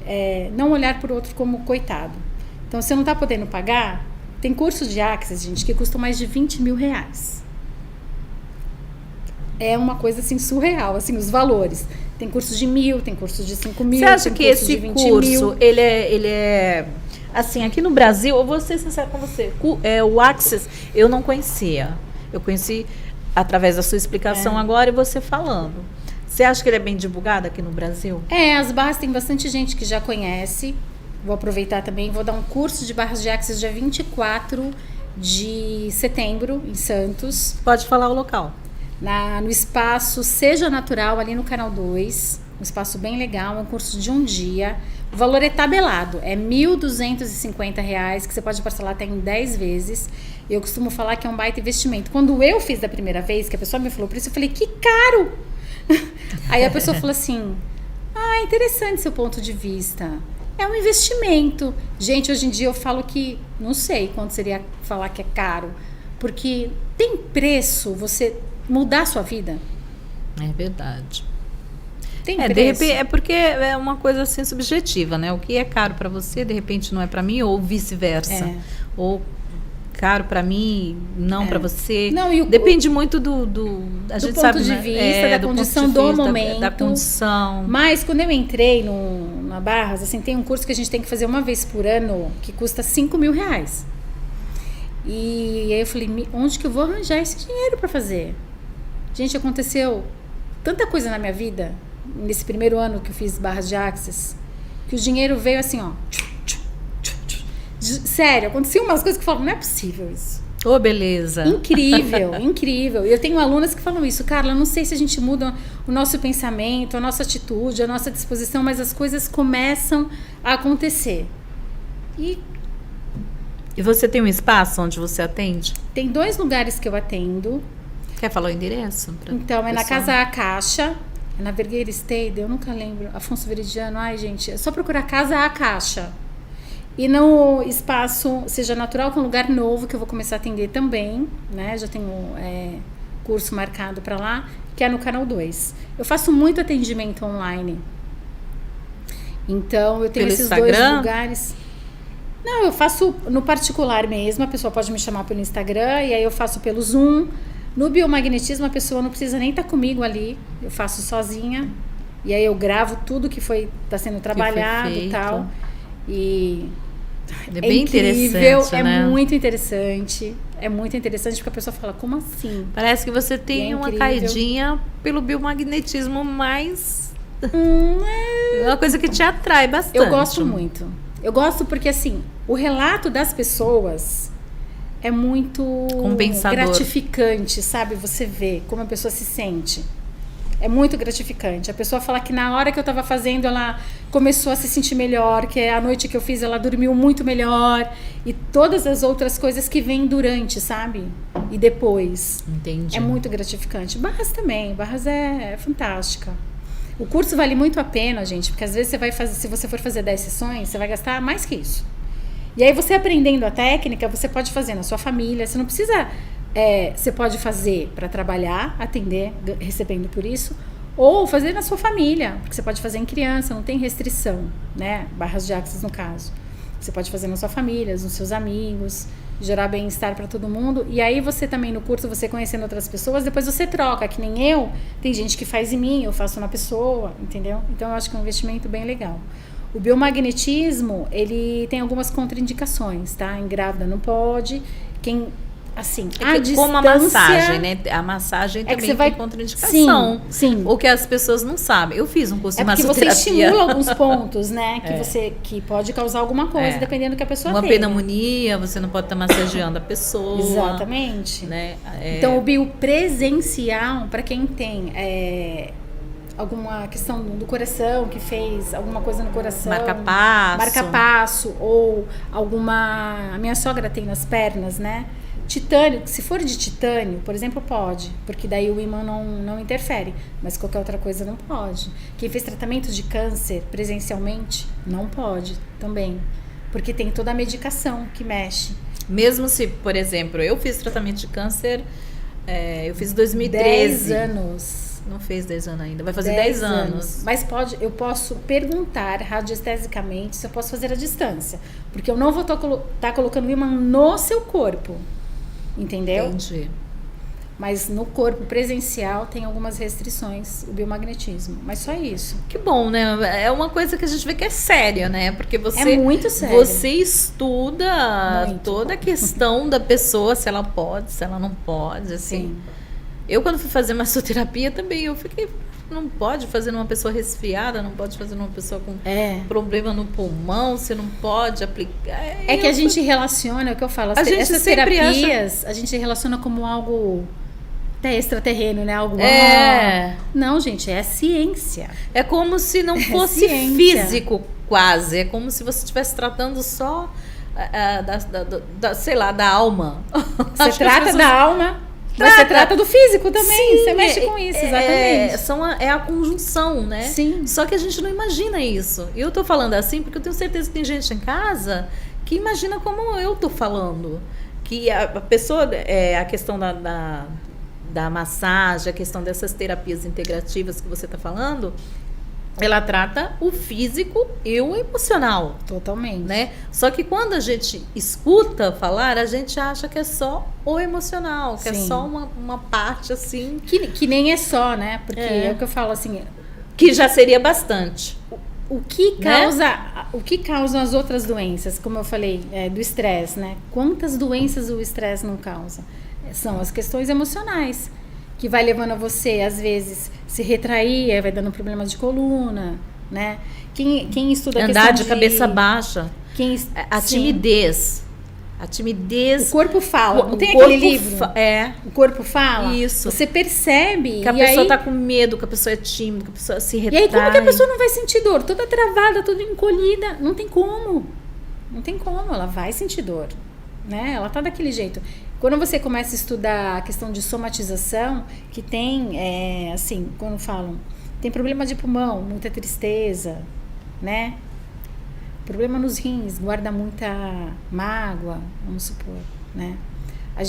não olhar para o outro como coitado. Então, se você não tá podendo pagar, tem curso de Access, gente, que custa mais de 20 mil reais. É uma coisa, assim, surreal, assim, os valores. Tem cursos de 1.000, tem cursos de 5 mil, Você acha tem que cursos esse de 20 curso, mil. ele é... Assim, aqui no Brasil, eu vou ser sincera com você, o Access eu não conhecia. Eu conheci através da sua explicação agora e você falando. Você acha que ele é bem divulgado aqui no Brasil? As barras tem bastante gente que já conhece. Vou aproveitar também, vou dar um curso de barras de Access dia 24 de setembro, em Santos. Pode falar o local. No espaço Seja Natural, ali no Canal 2. Um espaço bem legal, é um curso de um dia. O valor é tabelado, é R$ 1.250, que você pode parcelar até em 10 vezes. Eu costumo falar que é um baita investimento. Quando eu fiz da primeira vez, que a pessoa me falou por isso, eu falei, que caro! Aí a pessoa falou assim, interessante seu ponto de vista. É um investimento. Gente, hoje em dia eu falo que, não sei quanto seria falar que é caro, porque tem preço você mudar a sua vida? É verdade. Tem de preço? repente, é porque é uma coisa assim subjetiva, né? O que é caro para você, de repente não é para mim, ou vice-versa. Ou caro para mim, não para você. Não, depende muito do a gente ponto sabe, de né? vista, da condição do momento. Da condição. Mas quando eu entrei na Barras, assim, tem um curso que a gente tem que fazer uma vez por ano, que custa R$5 mil. E aí eu falei, onde que eu vou arranjar esse dinheiro para fazer? Gente, aconteceu tanta coisa na minha vida, nesse primeiro ano que eu fiz Barras de Access, que o dinheiro veio assim, ó. Sério, aconteciam umas coisas que eu falo, não é possível isso. Ô, beleza. Incrível, incrível. E eu tenho alunas que falam isso, Carla, eu não sei se a gente muda o nosso pensamento, a nossa atitude, a nossa disposição, mas as coisas começam a acontecer. E você tem um espaço onde você atende? tem 2 lugares que eu atendo. Quer falar o endereço? Então, é na Casa A Caixa, é na Vergueira Estade, eu nunca lembro, Afonso Veridiano, gente, é só procurar Casa A Caixa. E no espaço Seja Natural, que é um lugar novo que eu vou começar a atender também, né? Já tenho curso marcado para lá, que é no Canal 2. Eu faço muito atendimento online. Então, eu tenho Pelo esses Instagram? 2 lugares. Não, eu faço no particular mesmo, a pessoa pode me chamar pelo Instagram, e aí eu faço pelo Zoom. No biomagnetismo, a pessoa não precisa nem estar comigo ali, eu faço sozinha. E aí eu gravo tudo que está sendo trabalhado e tal. E é bem incrível, interessante, né? muito interessante. É muito interessante porque a pessoa fala, como assim? Parece que você tem uma caidinha pelo biomagnetismo, mas é uma coisa que te atrai bastante. Eu gosto muito. Eu gosto porque, assim, o relato das pessoas é muito gratificante, sabe? Você vê como a pessoa se sente. É muito gratificante. A pessoa fala que na hora que eu estava fazendo, ela começou a se sentir melhor, que a noite que eu fiz, ela dormiu muito melhor. E todas as outras coisas que vêm durante, sabe? E depois. Entendi. É muito gratificante. Barras também. Barras é fantástica. O curso vale muito a pena, gente, porque às vezes você vai fazer, se você for fazer 10 sessões, você vai gastar mais que isso. E aí você aprendendo a técnica, você pode fazer na sua família. Você não precisa... você pode fazer para trabalhar, atender, recebendo por isso, ou fazer na sua família, porque você pode fazer em criança, não tem restrição, né? Barras de Access no caso. Você pode fazer na sua família, nos seus amigos, gerar bem-estar para todo mundo. E aí você também no curso, você conhecendo outras pessoas, depois você troca, que nem eu, tem gente que faz em mim, eu faço na pessoa, entendeu? Então eu acho que é um investimento bem legal. O biomagnetismo, ele tem algumas contraindicações, tá? Em grávida não pode, assim, como a massagem, né? A massagem também tem contraindicação. Sim. O que as pessoas não sabem. Eu fiz um curso de massoterapia. Porque você estimula alguns pontos, né? Que pode causar alguma coisa, dependendo do que a pessoa tem. Uma pneumonia, você não pode estar massageando a pessoa. Exatamente. Né? Então, o biopresencial, para quem tem alguma questão do coração, que fez alguma coisa no coração. Marca-passo. Marca-passo, ou alguma... A minha sogra tem nas pernas, né? Titânio, se for de titânio, por exemplo, pode, porque daí o ímã não interfere, mas qualquer outra coisa não pode. Quem fez tratamento de câncer presencialmente, não pode também, porque tem toda a medicação que mexe. Mesmo se, por exemplo, eu fiz tratamento de câncer, eu fiz em 2013. 10 anos. Não fez 10 anos ainda, vai fazer 10 anos. Mas eu posso perguntar radiestesicamente se eu posso fazer à distância, porque eu não vou estar colocando ímã no seu corpo. Entendeu? Entendi. Mas no corpo presencial tem algumas restrições, o biomagnetismo. Mas só isso. Que bom, né? É uma coisa que a gente vê que é séria, né? Porque você... É muito sério. Você estuda muito. Toda a questão da pessoa, se ela pode, se ela não pode, assim. Sim. Eu, quando fui fazer massoterapia também, eu fiquei... Não pode fazer numa pessoa resfriada, não pode fazer numa pessoa com problema no pulmão, você não pode aplicar. É que a gente relaciona, é o que eu falo, essas terapias, a gente relaciona como algo até extraterreno, né? Algo. Não, gente, é ciência. É como se não fosse físico, quase. É como se você estivesse tratando só sei lá, da alma. Você trata da alma. Mas você trata do físico também, sim, você mexe com isso, exatamente. É a conjunção, né? Sim. Só que a gente não imagina isso. E eu tô falando assim porque eu tenho certeza que tem gente em casa que imagina como eu tô falando. Que a pessoa, a questão da massagem, a questão dessas terapias integrativas que você tá falando, ela trata o físico e o emocional. Totalmente. Né? Só que quando a gente escuta falar, a gente acha que é só o emocional, que sim, é só uma parte assim. Que nem é só, né? Porque é o que eu falo assim. Que já seria bastante. O que causa as outras doenças, como eu falei, do estresse, né? Quantas doenças o estresse não causa? São as questões emocionais, que vai levando a você, às vezes, se retrair, vai dando problema de coluna, né? Quem estuda a andar de cabeça baixa, a sim, timidez. A timidez... O corpo fala, não tem aquele livro? O corpo fala? Isso. Você percebe. Que a pessoa está com medo, que a pessoa é tímida, que a pessoa se retrai. E aí como que a pessoa não vai sentir dor? Toda travada, toda encolhida. Não tem como. Não tem como, ela vai sentir dor. Né? Ela tá daquele jeito. Quando você começa a estudar a questão de somatização, que tem, assim, quando falam, tem problema de pulmão, muita tristeza, né? Problema nos rins, guarda muita mágoa, vamos supor, né? O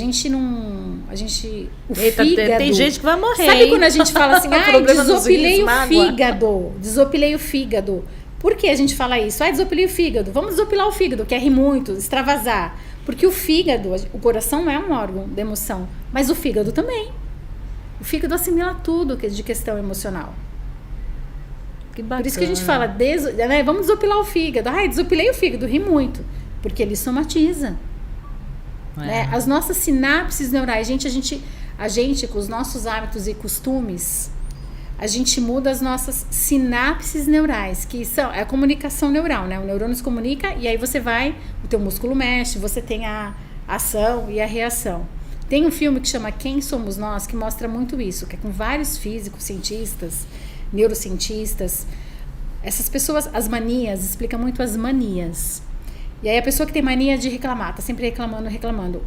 fígado... Tem gente que vai morrer. Sabe quando a gente fala assim, desopilei o fígado. Por que a gente fala isso? Desopilei o fígado. Vamos desopilar o fígado, que ri muito, extravasar. Porque o fígado, o coração é um órgão de emoção, mas o fígado também. O fígado assimila tudo de questão emocional. Que bacana. Por isso que a gente fala, né, vamos desopilar o fígado. Desopilei o fígado, ri muito. Porque ele somatiza. Né? As nossas sinapses neurais, a gente, com os nossos hábitos e costumes, a gente muda as nossas sinapses neurais, que são a comunicação neural, né? O neurônio se comunica e aí o teu músculo mexe, você tem a ação e a reação. Tem um filme que chama Quem Somos Nós, que mostra muito isso, que é com vários físicos, cientistas, neurocientistas. Essas pessoas, as manias, explica muito as manias. E aí a pessoa que tem mania de reclamar, tá sempre reclamando.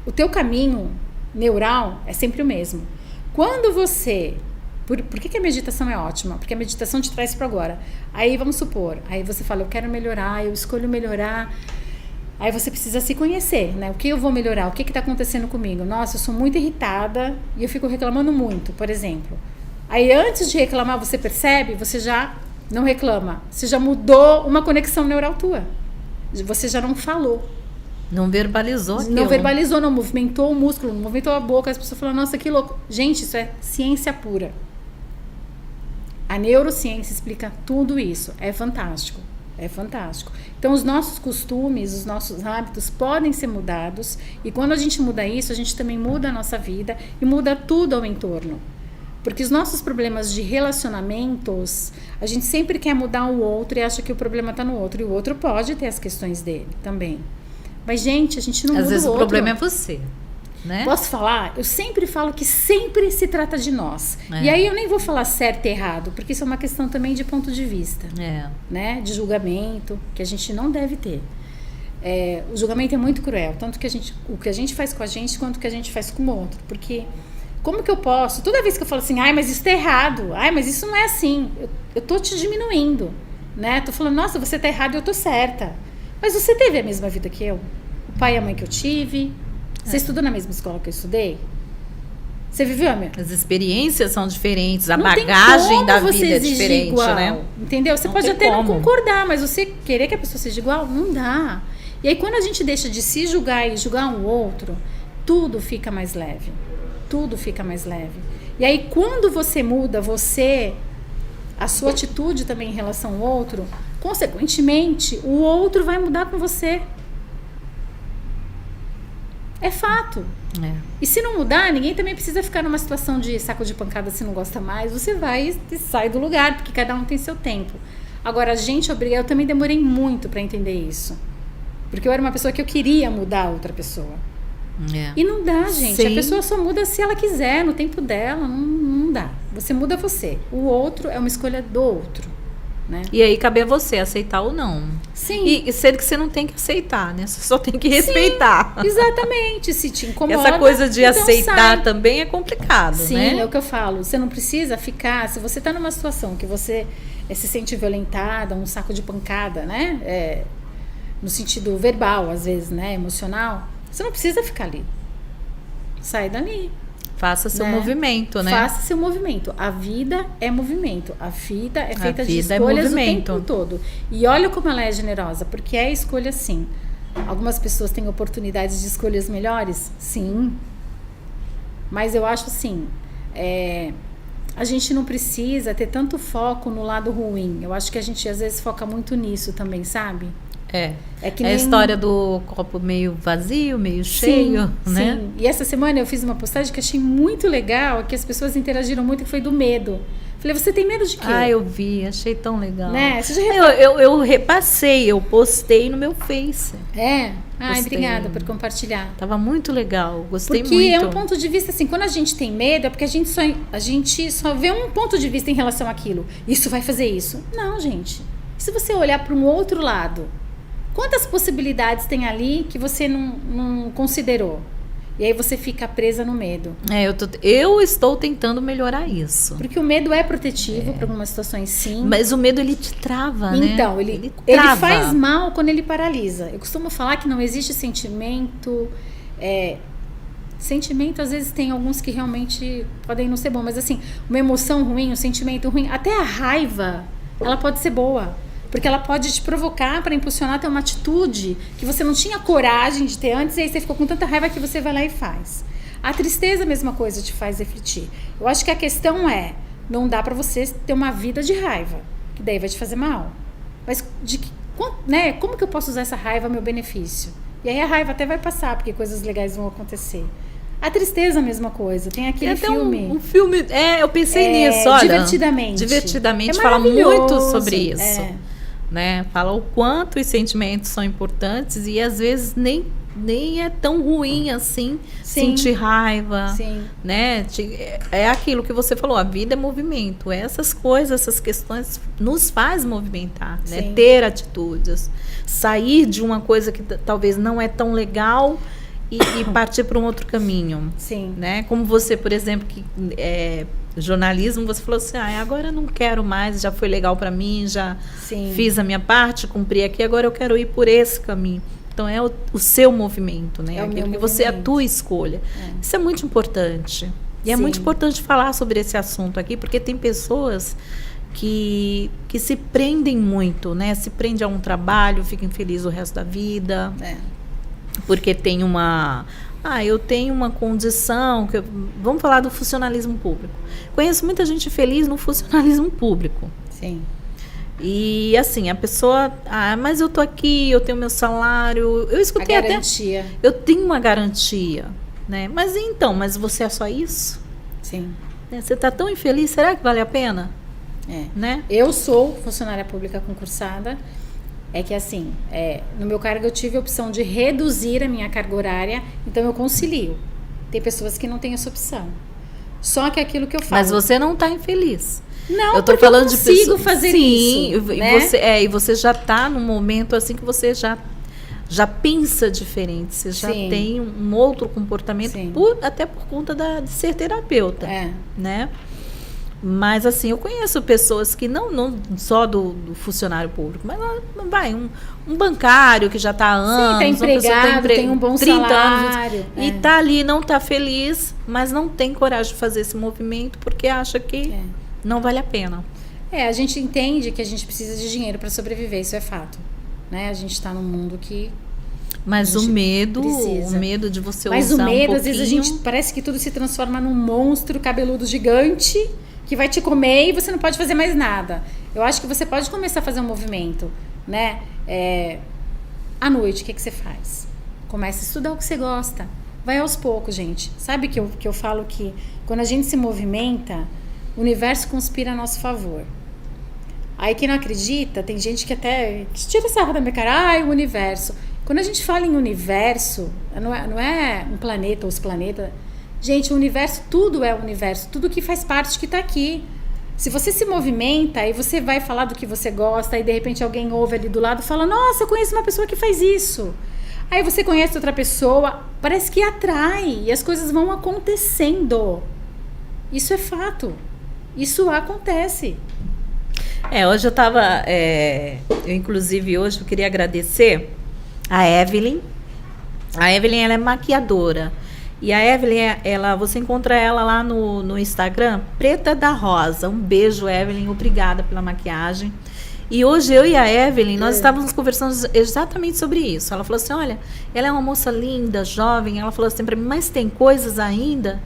O teu caminho neural é sempre o mesmo. Quando você... Por que a meditação é ótima? Porque a meditação te traz para agora. Aí vamos supor, aí você fala, eu quero melhorar, eu escolho melhorar. Aí você precisa se conhecer, né? O que eu vou melhorar? O que está acontecendo comigo? Nossa, eu sou muito irritada e eu fico reclamando muito, por exemplo. Aí antes de reclamar, você percebe, você já não reclama. Você já mudou uma conexão neural tua. Você já não falou. Não verbalizou aquilo. Não verbalizou, não movimentou o músculo, não movimentou a boca. As pessoas falam, nossa, que louco. Gente, isso é ciência pura. A neurociência explica tudo isso. É fantástico. É fantástico. Então, os nossos costumes, os nossos hábitos podem ser mudados. E quando a gente muda isso, a gente também muda a nossa vida e muda tudo ao entorno. Porque os nossos problemas de relacionamentos, a gente sempre quer mudar o outro e acha que o problema está no outro. E o outro pode ter as questões dele também. Mas, gente, a gente não muda o outro. Às vezes o problema é você. né? Posso falar? Eu sempre falo que sempre se trata de nós. E aí eu nem vou falar certo e errado, porque isso é uma questão também de ponto de vista, né? De julgamento, que a gente não deve ter. O julgamento é muito cruel, tanto que o que a gente faz com a gente, quanto o que a gente faz com o outro. Porque como que eu posso? Toda vez que eu falo assim, ai, mas isso tá errado, ai, mas isso não é assim, eu tô te diminuindo, né? Tô falando, nossa, você tá errado e eu tô certa. Mas você teve a mesma vida que eu? O pai e a mãe que eu tive? Você estudou na mesma escola que eu estudei? Você viveu a minha? As experiências são diferentes, a não bagagem da vida é exigir diferente, igual, né? Entendeu? Você Não pode tem até não como. concordar, mas você querer que a pessoa seja igual, não dá. E aí quando a gente deixa de se julgar e julgar um outro, tudo fica mais leve. Tudo fica mais leve. E aí quando você muda, a sua atitude também em relação ao outro, consequentemente, o outro vai mudar com você. É fato. E se não mudar, ninguém também precisa ficar numa situação de saco de pancada se não gosta mais. Você vai e sai do lugar, porque cada um tem seu tempo. Agora, eu também demorei muito para entender isso. Porque eu era uma pessoa que eu queria mudar a outra pessoa. E não dá, gente. Sim. A pessoa só muda se ela quiser, no tempo dela. Não dá. Você muda você. O outro é uma escolha do outro, né? E aí cabe a você aceitar ou não. Sim. E sendo que você não tem que aceitar, né? Você só tem que respeitar. Sim, exatamente. Se te incomoda, Essa coisa de então aceitar sai. também é complicado, Sim, né? é o que eu falo. Você não precisa ficar... Se você está numa situação que você se sente violentada, um saco de pancada, né? No sentido verbal, às vezes, né? Emocional. Você não precisa ficar ali. Sai dali. Faça seu movimento, né? Faça seu movimento. A vida é movimento. A vida é feita de vida é escolhas o movimento. tempo todo. E olha como ela é generosa, porque é escolha sim. Algumas pessoas têm oportunidades de escolhas melhores? Sim. Mas eu acho assim, a gente não precisa ter tanto foco no lado ruim. Eu acho que a gente às vezes foca muito nisso também, sabe? Que nem a história do copo meio vazio, meio cheio, né? Sim. E essa semana eu fiz uma postagem que achei muito legal, que as pessoas interagiram muito, que foi do medo. Falei, você tem medo de quê? Eu vi, achei tão legal. Né? Você já eu repassei, eu postei no meu Face. Obrigada por compartilhar. Tava muito legal, gostei porque muito. Porque é um ponto de vista, assim, quando a gente tem medo, é porque a gente só vê um ponto de vista em relação àquilo. Isso vai fazer isso. Não, gente. Se você olhar para um outro lado, quantas possibilidades tem ali que você não considerou? E aí você fica presa no medo. Eu estou tentando melhorar isso. Porque o medo é protetivo para algumas situações, sim. Mas o medo, ele te trava, né? Então, ele faz mal quando ele paralisa. Eu costumo falar que não existe sentimento. Sentimento, às vezes, tem alguns que realmente podem não ser bom. Mas, assim, uma emoção ruim, um sentimento ruim, até a raiva, ela pode ser boa. Porque ela pode te provocar para impulsionar a ter uma atitude que você não tinha coragem de ter antes, e aí você ficou com tanta raiva que você vai lá e faz. A tristeza, a mesma coisa, te faz refletir. Eu acho que a questão não dá para você ter uma vida de raiva, que daí vai te fazer mal. Mas né, como que eu posso usar essa raiva a meu benefício? E aí a raiva até vai passar, porque coisas legais vão acontecer. A tristeza, a mesma coisa. Tem aquele filme. Um filme, eu pensei nisso, olha. Divertidamente fala muito sobre isso. Né? Fala o quanto os sentimentos são importantes e às vezes nem é tão ruim assim. Sim. Sentir raiva. Sim. Né? É aquilo que você falou, a vida é movimento. Essas coisas, essas questões nos faz movimentar, né? Ter atitudes, sair de uma coisa que talvez não é tão legal e partir para um outro caminho. Sim. Né? Como você, por exemplo, que jornalismo, você falou assim, agora eu não quero mais, já foi legal para mim, já fiz a minha parte, cumpri aqui, agora eu quero ir por esse caminho. Então é o seu movimento, né? Aquilo que você, a tua escolha. Isso é muito importante. E é muito importante falar sobre esse assunto aqui, porque tem pessoas que se prendem muito, né? Se prendem a um trabalho, ficam infelizes o resto da vida. Porque tem eu tenho uma condição, vamos falar do funcionalismo público. Conheço muita gente feliz no funcionalismo público. Sim. E assim, a pessoa, mas eu tô aqui, eu tenho meu salário, eu escutei a garantia. Eu tenho uma garantia, né? Mas então, mas você é só isso? Sim. Você tá tão infeliz, será que vale a pena? Né? Eu sou funcionária pública concursada. É que assim, no meu cargo eu tive a opção de reduzir a minha carga horária, então eu concilio. Tem pessoas que não têm essa opção. Só que é aquilo que eu falo. Mas você não está infeliz. Não, eu tô porque falando eu consigo de fazer sim, isso. E, né? e você já está num momento assim que você já pensa diferente, você já Sim. tem um outro comportamento, até por conta de ser terapeuta, né? Mas assim, eu conheço pessoas que não só do funcionário público, mas um bancário que já está há anos, tá empregado, tem um bom 30 salário. Anos, e está ali, não está feliz, mas não tem coragem de fazer esse movimento porque acha que não vale a pena. A gente entende que a gente precisa de dinheiro para sobreviver, isso é fato. Né? A gente está num mundo que... Mas o medo de você usar Mas o medo, um às vezes, a gente parece que tudo se transforma num monstro cabeludo gigante que vai te comer e você não pode fazer mais nada. Eu acho que você pode começar a fazer um movimento, né? À noite, o que você faz? Começa a estudar o que você gosta. Vai aos poucos, gente. Sabe que eu falo que quando a gente se movimenta, o universo conspira a nosso favor. Aí quem não acredita, tem gente que até tira sarro da minha cara, o universo. Quando a gente fala em universo, não é um planeta ou os planetas. Gente, o universo, tudo é o universo, tudo que faz parte que está aqui. Se você se movimenta e você vai falar do que você gosta e de repente alguém ouve ali do lado e fala, nossa, eu conheço uma pessoa que faz isso. Aí você conhece outra pessoa, parece que atrai e as coisas vão acontecendo. Isso é fato. Isso acontece. Hoje eu estava... eu, inclusive, hoje eu queria agradecer a Evelyn. A Evelyn, ela é maquiadora. E a Evelyn, você encontra ela lá no Instagram, Preta da Rosa. Um beijo, Evelyn. Obrigada pela maquiagem. E hoje eu e a Evelyn, nós estávamos conversando exatamente sobre isso. Ela falou assim, olha, ela é uma moça linda, jovem. Ela falou assim para mim, mas tem coisas ainda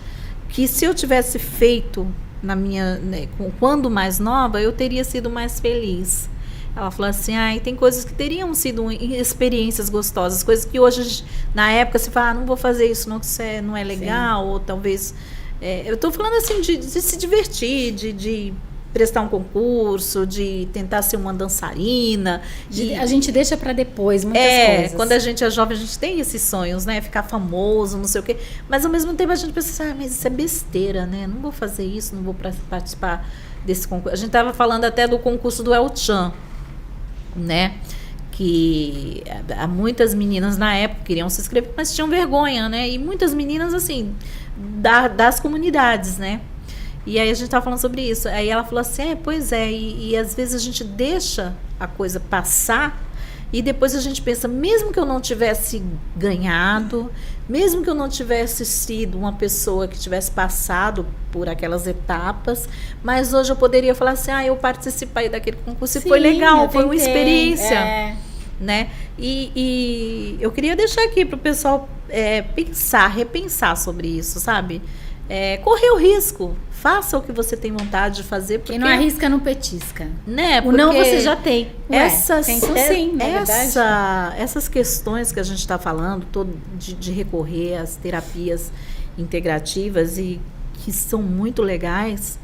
que se eu tivesse feito quando mais nova, eu teria sido mais feliz. Ela falou assim, tem coisas que teriam sido experiências gostosas, coisas que hoje, na época, você fala, não vou fazer isso, não, que isso não é legal, ou talvez... eu estou falando assim de se divertir, de prestar um concurso, de tentar ser uma dançarina. A gente deixa para depois muitas coisas. Quando a gente é jovem, a gente tem esses sonhos, né? Ficar famoso, não sei o quê. Mas, ao mesmo tempo, a gente pensa, mas isso é besteira, né? Não vou fazer isso, não vou participar desse concurso. A gente estava falando até do concurso do El Chan, né? Que há muitas meninas na época queriam se inscrever, mas tinham vergonha, né? E muitas meninas, assim, das comunidades, né? E aí a gente estava falando sobre isso. Aí ela falou assim, pois é, e às vezes a gente deixa a coisa passar e depois a gente pensa, mesmo que eu não tivesse ganhado, mesmo que eu não tivesse sido uma pessoa que tivesse passado por aquelas etapas, mas hoje eu poderia falar assim, eu participei daquele concurso e foi legal, foi uma experiência. Né? E eu queria deixar aqui para o pessoal repensar sobre isso, sabe? Correr o risco. Faça o que você tem vontade de fazer. Porque, quem não arrisca, não petisca. Né? O não você já tem. Essas questões que a gente está falando, de recorrer às terapias integrativas e que são muito legais,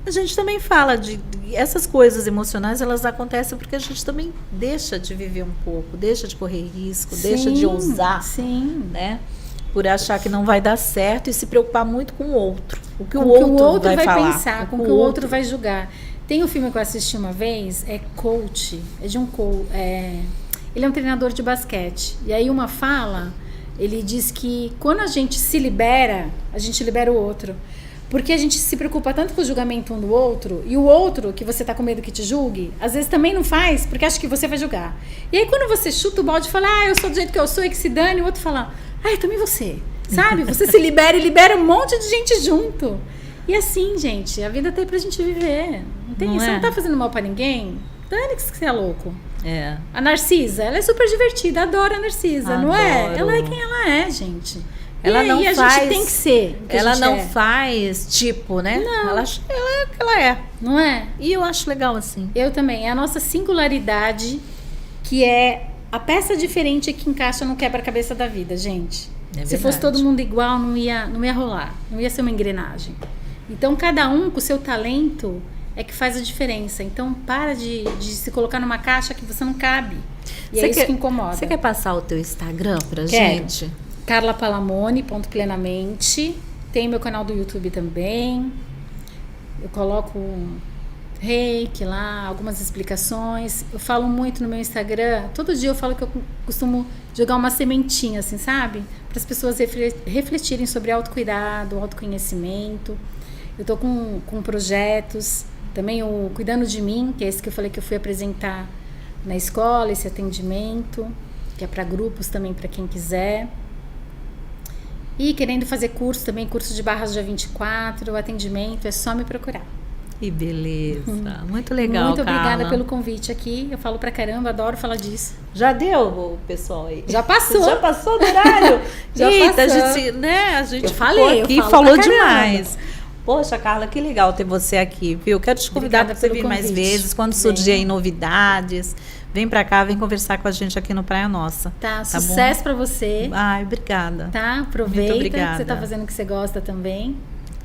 a gente também fala de essas coisas emocionais, elas acontecem porque a gente também deixa de viver um pouco, deixa de correr risco, deixa de ousar, né? Por achar que não vai dar certo e se preocupar muito com o outro. O que o outro vai falar, pensar, com o que o outro vai julgar. Tem um filme que eu assisti uma vez, Coach, de um coach. Ele é um treinador de basquete. E aí uma fala, ele diz que quando a gente se libera, a gente libera o outro. Porque a gente se preocupa tanto com o julgamento um do outro, e o outro, que você tá com medo que te julgue, às vezes também não faz, porque acha que você vai julgar. E aí quando você chuta o balde e fala, eu sou do jeito que eu sou, e que se dane, o outro fala, também você. Sabe? Você se libera e libera um monte de gente junto. E assim, gente, a vida tá aí pra gente viver. Não tem isso, você não tá fazendo mal pra ninguém. Dane que você é louco. A Narcisa, ela é super divertida, adoro a Narcisa, não é? Ela é quem ela é, gente. Ela não faz, a gente tem que ser. Ela não faz tipo, né? Não. Ela é o que ela é. Não é? E eu acho legal assim. Eu também. É a nossa singularidade que é a peça diferente que encaixa no quebra-cabeça da vida, gente. Se fosse todo mundo igual, não ia rolar. Não ia ser uma engrenagem. Então, cada um com o seu talento é que faz a diferença. Então, para de se colocar numa caixa que você não cabe. E é isso que incomoda. Você quer passar o teu Instagram pra gente? carlapalamone.plenamente. Tem meu canal do YouTube também. Eu coloco reiki lá, algumas explicações. Eu falo muito no meu Instagram. Todo dia eu falo que eu costumo jogar uma sementinha, assim, sabe? Para as pessoas refletirem sobre autocuidado, autoconhecimento. Eu tô com projetos. Também o Cuidando de Mim, que é esse que eu falei que eu fui apresentar na escola, esse atendimento, que é para grupos também, para quem quiser. E querendo fazer curso também, curso de barras dia 24, atendimento, é só me procurar. Que beleza. Muito legal, Muito obrigada Carla. pelo convite aqui. Eu falo pra caramba, adoro falar disso. Já deu, pessoal aí? Já passou. Já passou do horário? Já Eita, passou. A gente Eu falei, aqui eu falo falou pra caramba. demais. Poxa, Carla, que legal ter você aqui, viu? Quero te convidar para você vir mais vezes, quando surgir aí novidades. Vem pra cá, vem conversar com a gente aqui no Praia Nossa. Tá, sucesso pra você. Ai, obrigada. Tá, aproveita. Muito obrigada. Que você tá fazendo o que você gosta também.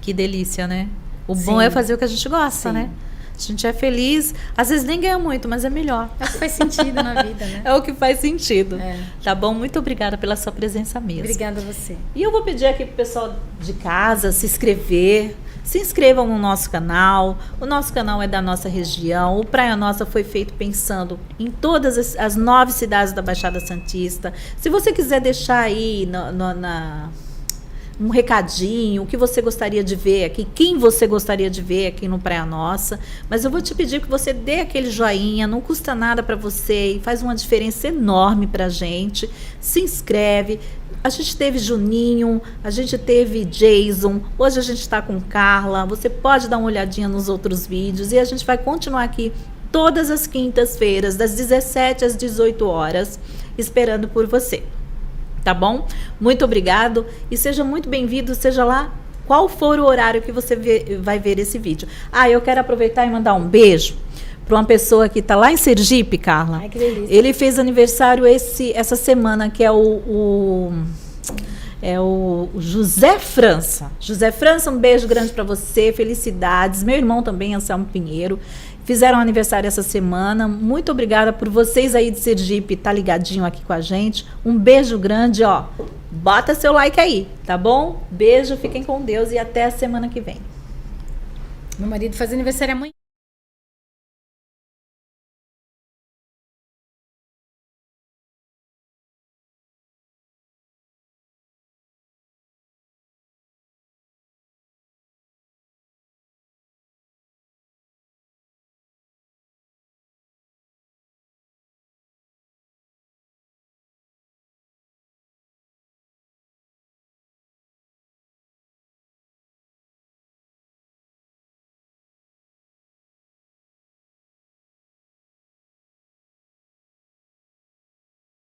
Que delícia, né? O Sim. bom é fazer o que a gente gosta, Sim. né? A gente é feliz, às vezes nem ganha muito, mas é melhor. É o que faz sentido na vida, né? É o que faz sentido. É. Tá bom? Muito obrigada pela sua presença mesmo. Obrigada a você. E eu vou pedir aqui pro pessoal de casa se inscrever. Se inscrevam no nosso canal. O nosso canal é da nossa região. O Praia Nossa foi feito pensando em todas as 9 cidades da Baixada Santista. Se você quiser deixar aí um recadinho, o que você gostaria de ver aqui, quem você gostaria de ver aqui no Praia Nossa, mas eu vou te pedir que você dê aquele joinha, não custa nada para você e faz uma diferença enorme pra gente. Se inscreve. A gente teve Juninho, a gente teve Jason, hoje a gente está com Carla. Você pode dar uma olhadinha nos outros vídeos e a gente vai continuar aqui todas as quintas-feiras, das 17 às 18 horas, esperando por você. Tá bom? Muito obrigado e seja muito bem-vindo, seja lá qual for o horário que você vai ver esse vídeo. Eu quero aproveitar e mandar um beijo para uma pessoa que está lá em Sergipe, Carla. Ai, que delícia. Ele fez aniversário essa semana, que é o José França. José França, um beijo grande para você, felicidades. Meu irmão também, Anselmo Pinheiro. Fizeram aniversário essa semana. Muito obrigada por vocês aí de Sergipe estar ligadinho aqui com a gente. Um beijo grande, ó. Bota seu like aí, tá bom? Beijo, fiquem com Deus e até a semana que vem. Meu marido faz aniversário amanhã.